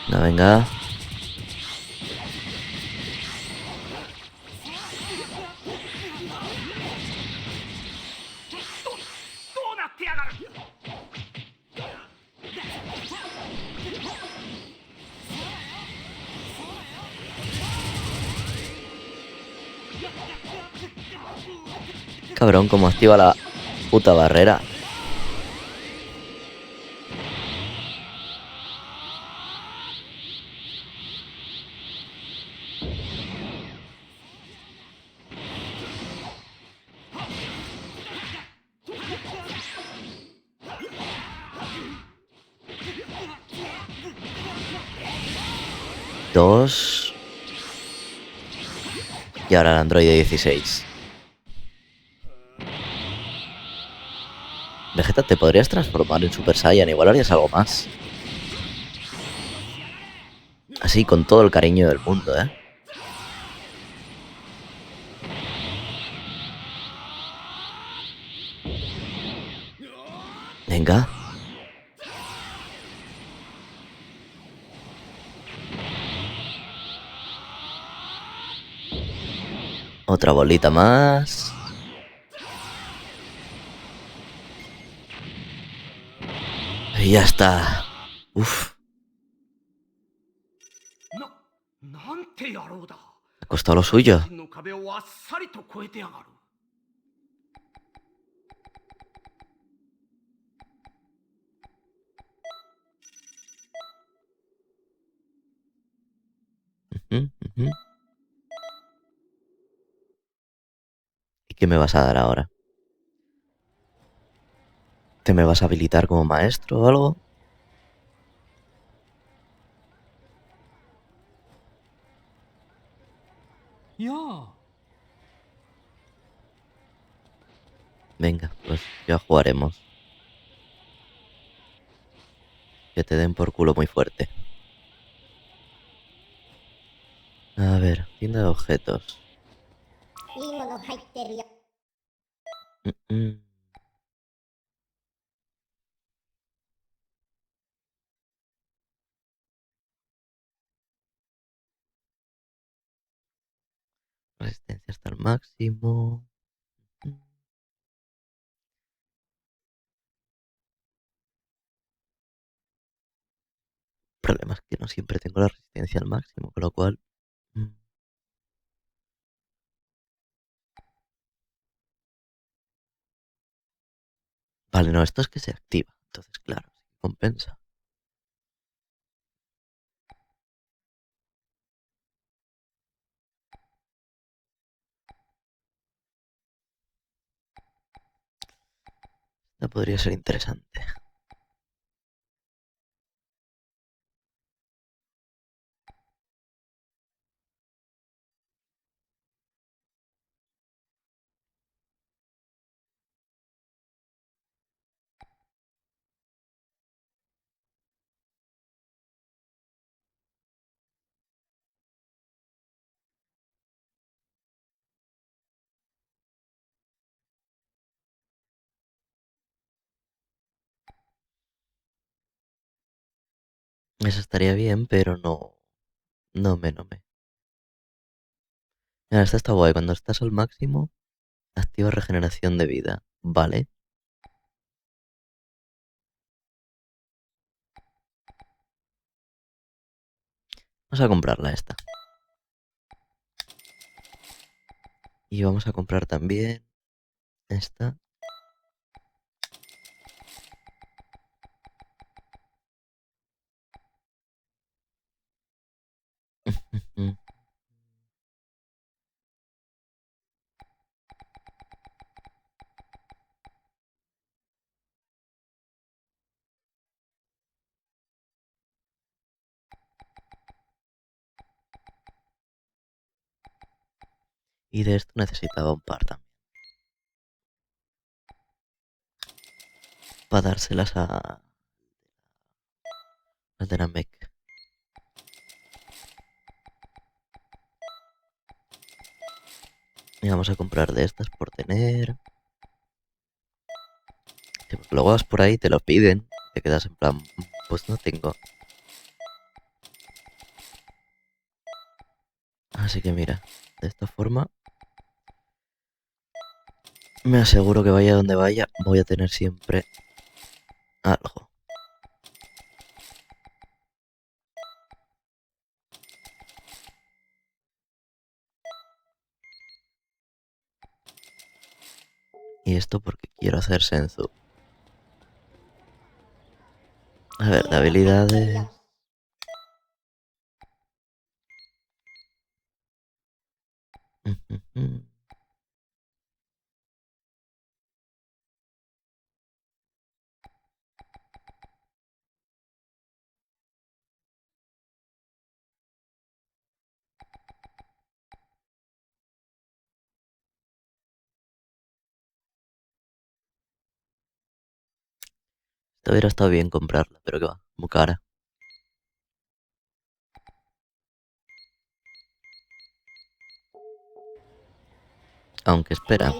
No, venga. Cabrón, como activa la puta barrera. Dos. Y ahora el androide 16. Vegeta, te podrías transformar en Super Saiyan. Igual harías algo más. Así, con todo el cariño del mundo, ¿eh? Venga. Otra bolita más. Y ya está. Uf. なんて野郎だ。 Ha costado lo suyo. の壁をあっさりと越えてやがる。 Ujú, ujú. ¿Y qué me vas a dar ahora? ¿Te me vas a habilitar como maestro o algo? Venga, pues ya jugaremos. Que te den por culo muy fuerte. A ver, tienda de objetos. Mm, mm. Resistencia hasta el máximo. Mm. El problema es que no siempre tengo la resistencia al máximo, con lo cual... mm. Vale, no, esto es que se activa. Entonces, claro, sí compensa. Esto podría ser interesante. Eso estaría bien, pero no... No me. Mira, esta está guay. Cuando estás al máximo, activa regeneración de vida. Vale. Vamos a comprarla esta. Y vamos a comprar también esta. Y de esto necesitaba un par también. Para dárselas a de la Mech. Y vamos a comprar de estas por tener. Sí, porque luego vas por ahí, te lo piden. Te quedas en plan, pues no tengo. Así que mira, de esta forma me aseguro que vaya donde vaya, voy a tener siempre algo. Y esto porque quiero hacer Senzu. A ver, de habilidades. Esto hubiera estado bien comprarla, pero que va, muy cara. Aunque espera.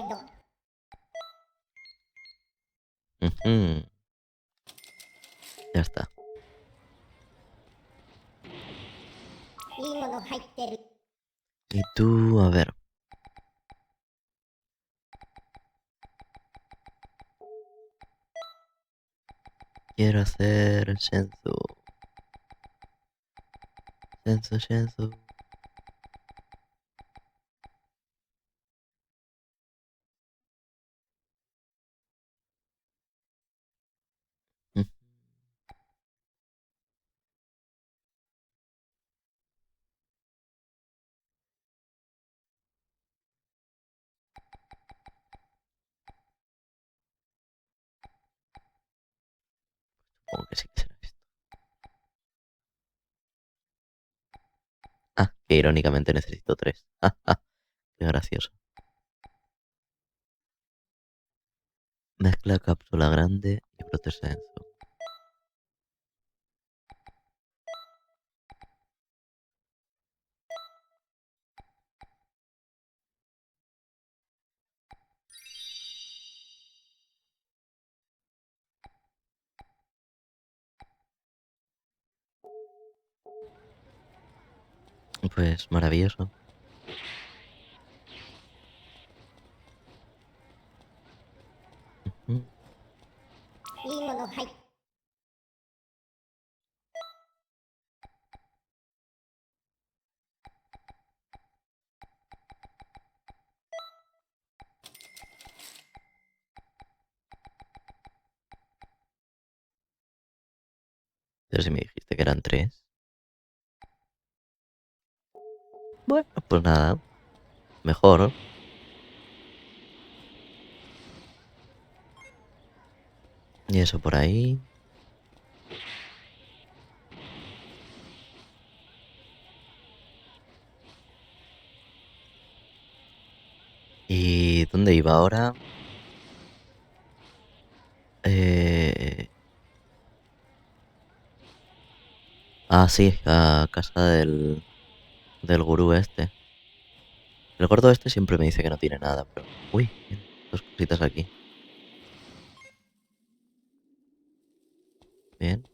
Ujú. Ya está. Y tú, a ver. Quiero hacer Senzu. Senzu, Senzu. Mm, Supongo que sí que será esto. Ah, que irónicamente necesito 3. Ah, ah, qué gracioso. Mezcla cápsula grande y brote Senzu. Pues maravilloso. Ujú. Pero si me dijiste que eran 3. Bueno, pues nada. Mejor. Y eso por ahí. ¿Y dónde iba ahora? Eh... Ah, sí, a casa del gurú este. El gordo este siempre me dice que no tiene nada, pero... Uy, mira, dos cositas aquí. Bien.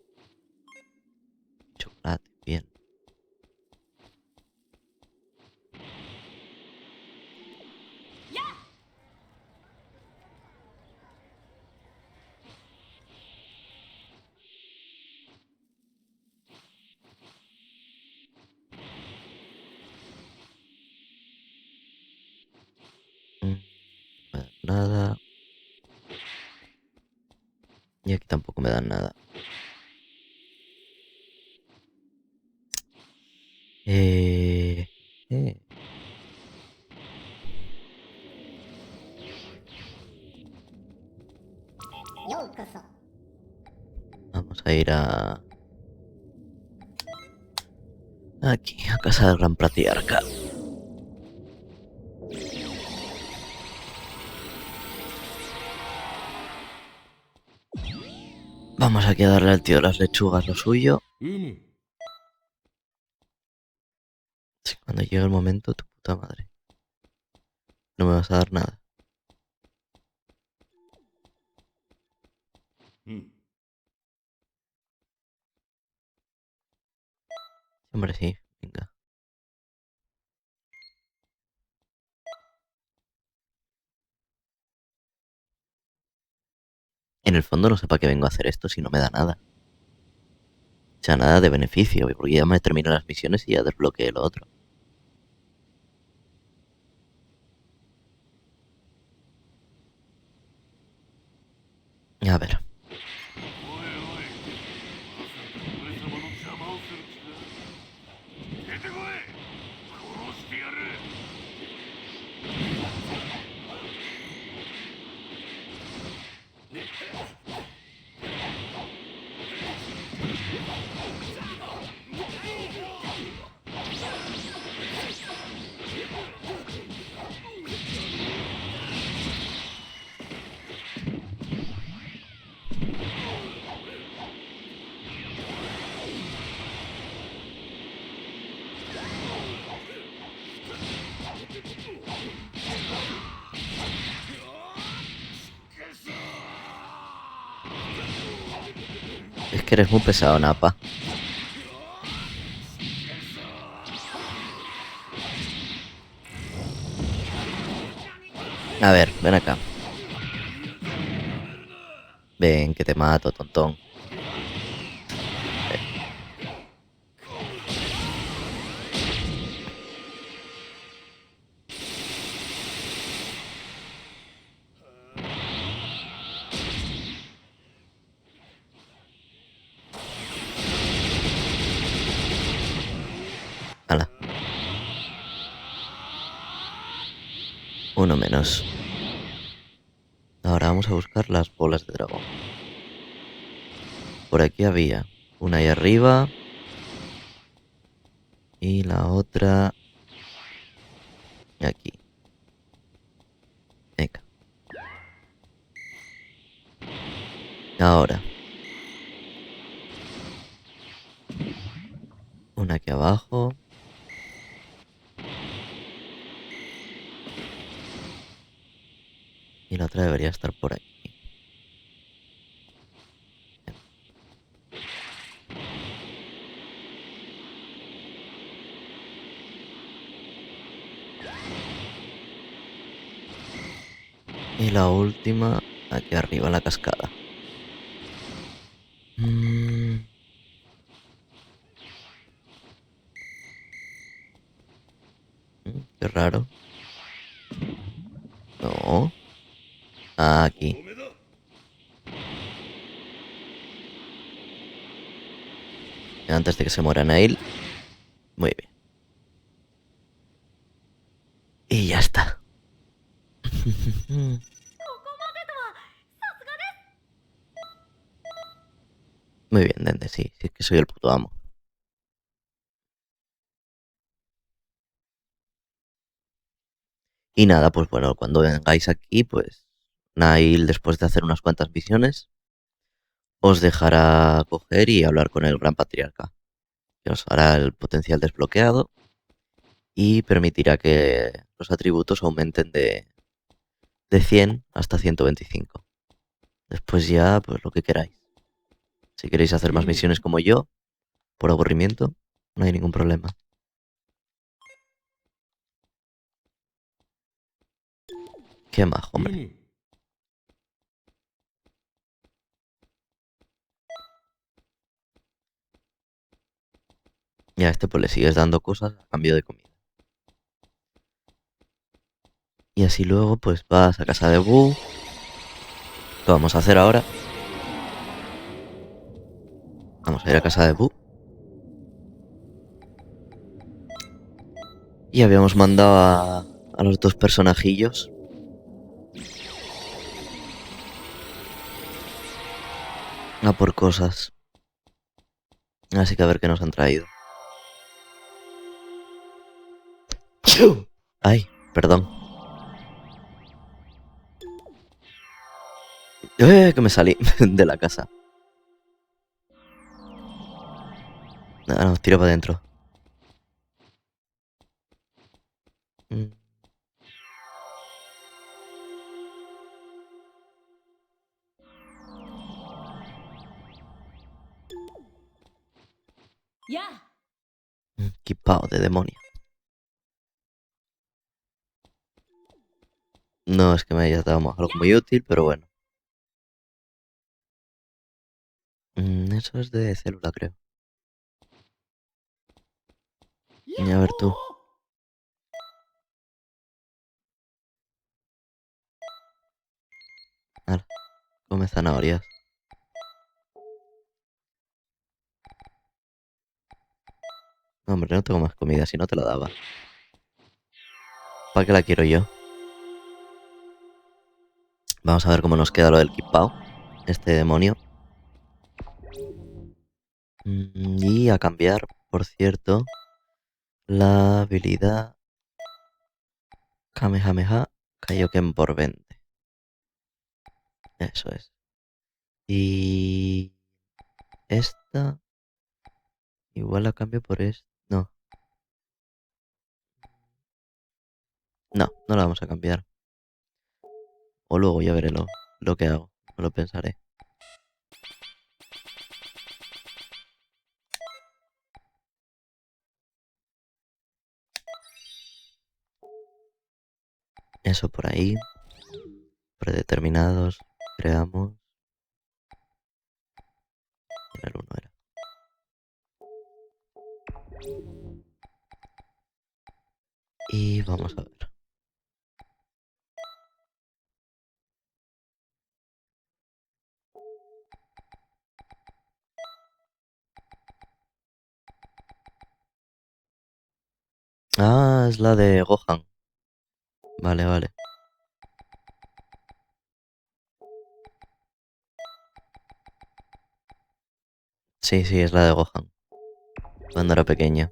Chocolate, bien. Y aquí tampoco me dan nada. Eh... eh. Vamos a ir a... aquí, a casa del Gran Patriarca. Vamos aquí a darle al tío de las lechugas lo suyo. Sí, cuando llegue el momento, tu puta madre. No me vas a dar nada. Hombre, sí, venga. En el fondo no sé para qué vengo a hacer esto si no me da nada. O sea, nada de beneficio, porque ya me termino las misiones y ya desbloqueé lo otro. A ver. Es que eres muy pesado, Napa. A ver, ven acá. Ven, que te mato, tontón. Hala. Uno menos. Ahora vamos a buscar las bolas de dragón. Por aquí había una ahí arriba. Y la otra... aquí. Venga. Ahora. Una aquí abajo. Y la otra debería estar por aquí. Y la última aquí arriba en la cascada. Qué raro. No. Ah, aquí. Antes de que se muera Nail. Muy bien. Y ya está. Muy bien, Dende, sí, sí es que soy el puto amo. Y nada, pues bueno, cuando vengáis aquí, pues Nail, después de hacer unas cuantas misiones, os dejará coger y hablar con el Gran Patriarca, que os hará el potencial desbloqueado y permitirá que los atributos aumenten de 100 hasta 125. Después ya, pues lo que queráis. Si queréis hacer más misiones como yo, por aburrimiento, no hay ningún problema. Qué majo, hombre. Y a este pues le sigues dando cosas a cambio de comida. Y así luego pues vas a casa de Boo. Lo vamos a hacer ahora. Vamos a ir a casa de Boo. Y habíamos mandado a los dos personajillos. A por cosas. Así que a ver qué nos han traído. Ay, perdón. Que me salí de la casa. Nada, no, tiro para adentro. ¡Ya! Equipado de demonio. No es que me haya dado algo muy útil, pero bueno. Eso es de célula, creo. Y a ver tú. Ahora, come zanahorias. No, hombre, no tengo más comida, si no te la daba. ¿Para qué la quiero yo? Vamos a ver cómo nos queda lo del Kipao. Este demonio. Y a cambiar, por cierto, la habilidad Kamehameha Kaioken por 20. Eso es. Y esta igual la cambio por esta. No. No, no la vamos a cambiar. O luego ya veré lo que hago. No lo pensaré. Eso por ahí. Predeterminados. Creamos. El 1 era. Y vamos a ver. Ah, es la de Gohan. Vale, vale. Sí, sí, es la de Gohan. Cuando era pequeña.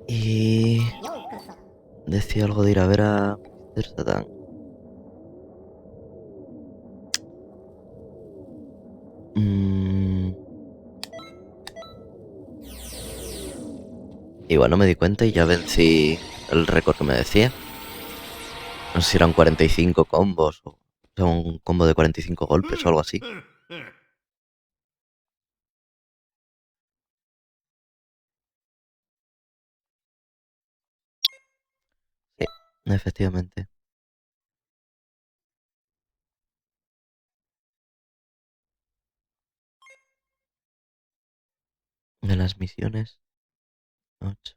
Y decía algo de ir a ver a Mr. Satan. Igual no me di cuenta y ya vencí el récord que me decía. No sé si eran 45 combos o sea, un combo de 45 golpes o algo así. Sí, efectivamente. De las misiones. 8.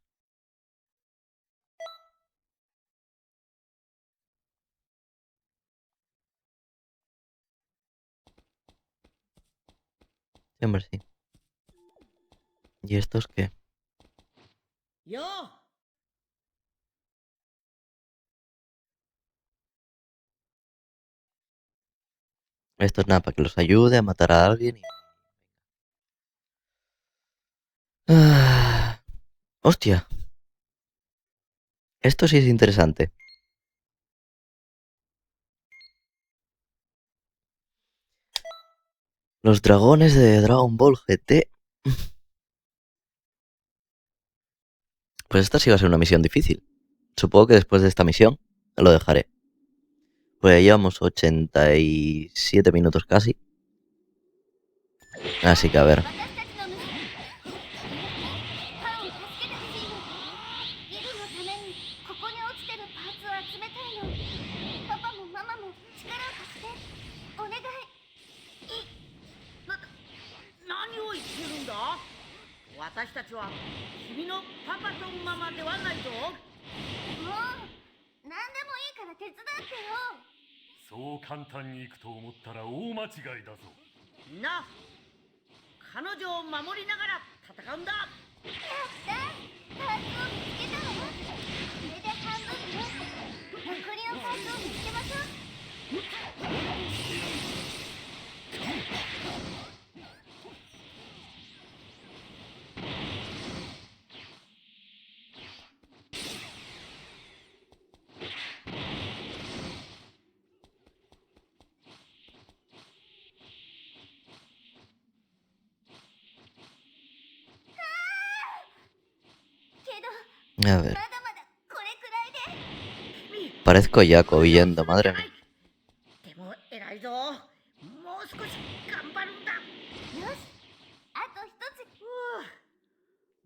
Sí, hombre, sí. ¿Y estos qué? ¡Yo! Esto es nada, para que los ayude a matar a alguien y... ¡Hostia! Esto sí es interesante. Los dragones de Dragon Ball GT. Pues esta sí va a ser una misión difícil. Supongo que después de esta misión lo dejaré. Pues ya llevamos 87 minutos casi. Así que a ver. 私たちは君のパパとママではないぞ。もう何でもいいから手伝ってよ。そう簡単にいくと思ったら大間違いだぞ。みんな彼女を守りながら戦うんだ。やったパーツを見つけたわ。これで半分ね。残りのパーツを見つけましょう。けど A ま ver, だまだこれくらいで。 parezco Jaco huyendo, madre mía. でも偉いぞ。もう少し頑張るんだ。よし、あと一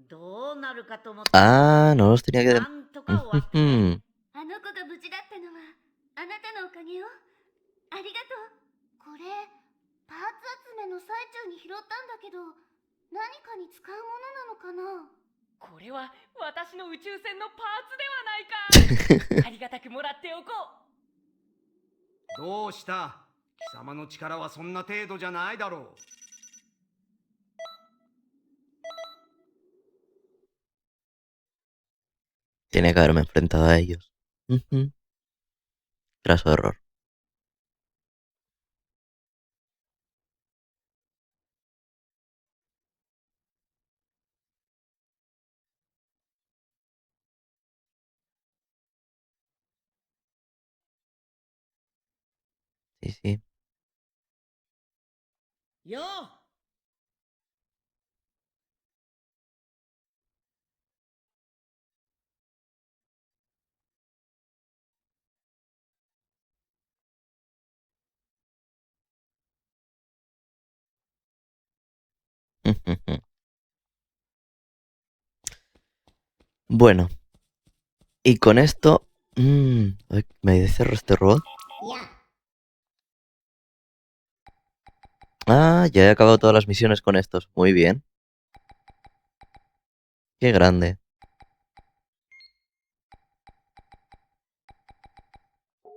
つ。どうなるかと思った。 Ah, no los tenía que... なんとか終わった。 Mm. あの子が無事だったのはあなたのおかげよ。ありがとう。これパーツ集めの最中に拾ったんだけど、何かに使うものなのかな。これは私の宇宙船のパーツではないか。ありがたくもらっておこう。どうした？貴様の力はそんな程度じゃないだろう。Tiene que haberme enfrentado a ellos. Ujú. Graso error. Sí, sí. よ Bueno, y con esto... ay, ¿me cerró este robot? Ah, ya he acabado todas las misiones con estos. Muy bien. Qué grande.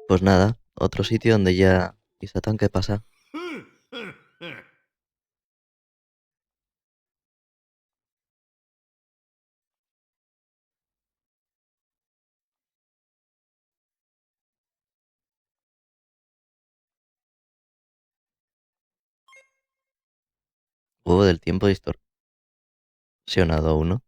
Pues nada, otro sitio donde ya... ¿Y Satán qué pasa? Huevo del tiempo distorsionado 1.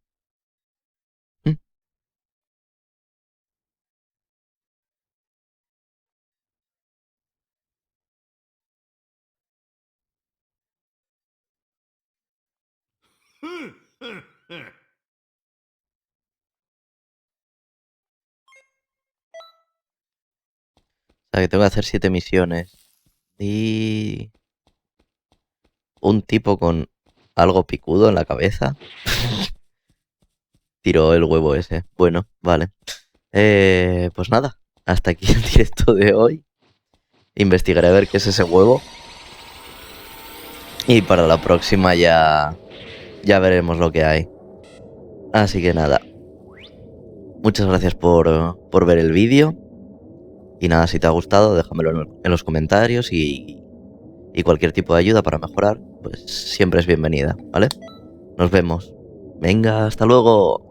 O sea, que tengo que hacer 7 misiones. Y... un tipo con algo picudo en la cabeza. Tiró el huevo ese. Bueno, vale. Pues nada. Hasta aquí el directo de hoy. Investigaré a ver qué es ese huevo. Y para la próxima ya veremos lo que hay. Así que nada. Muchas gracias por ver el vídeo. Y nada, si te ha gustado, déjamelo en los comentarios y cualquier tipo de ayuda para mejorar, pues siempre es bienvenida, ¿vale? Nos vemos. Venga, hasta luego.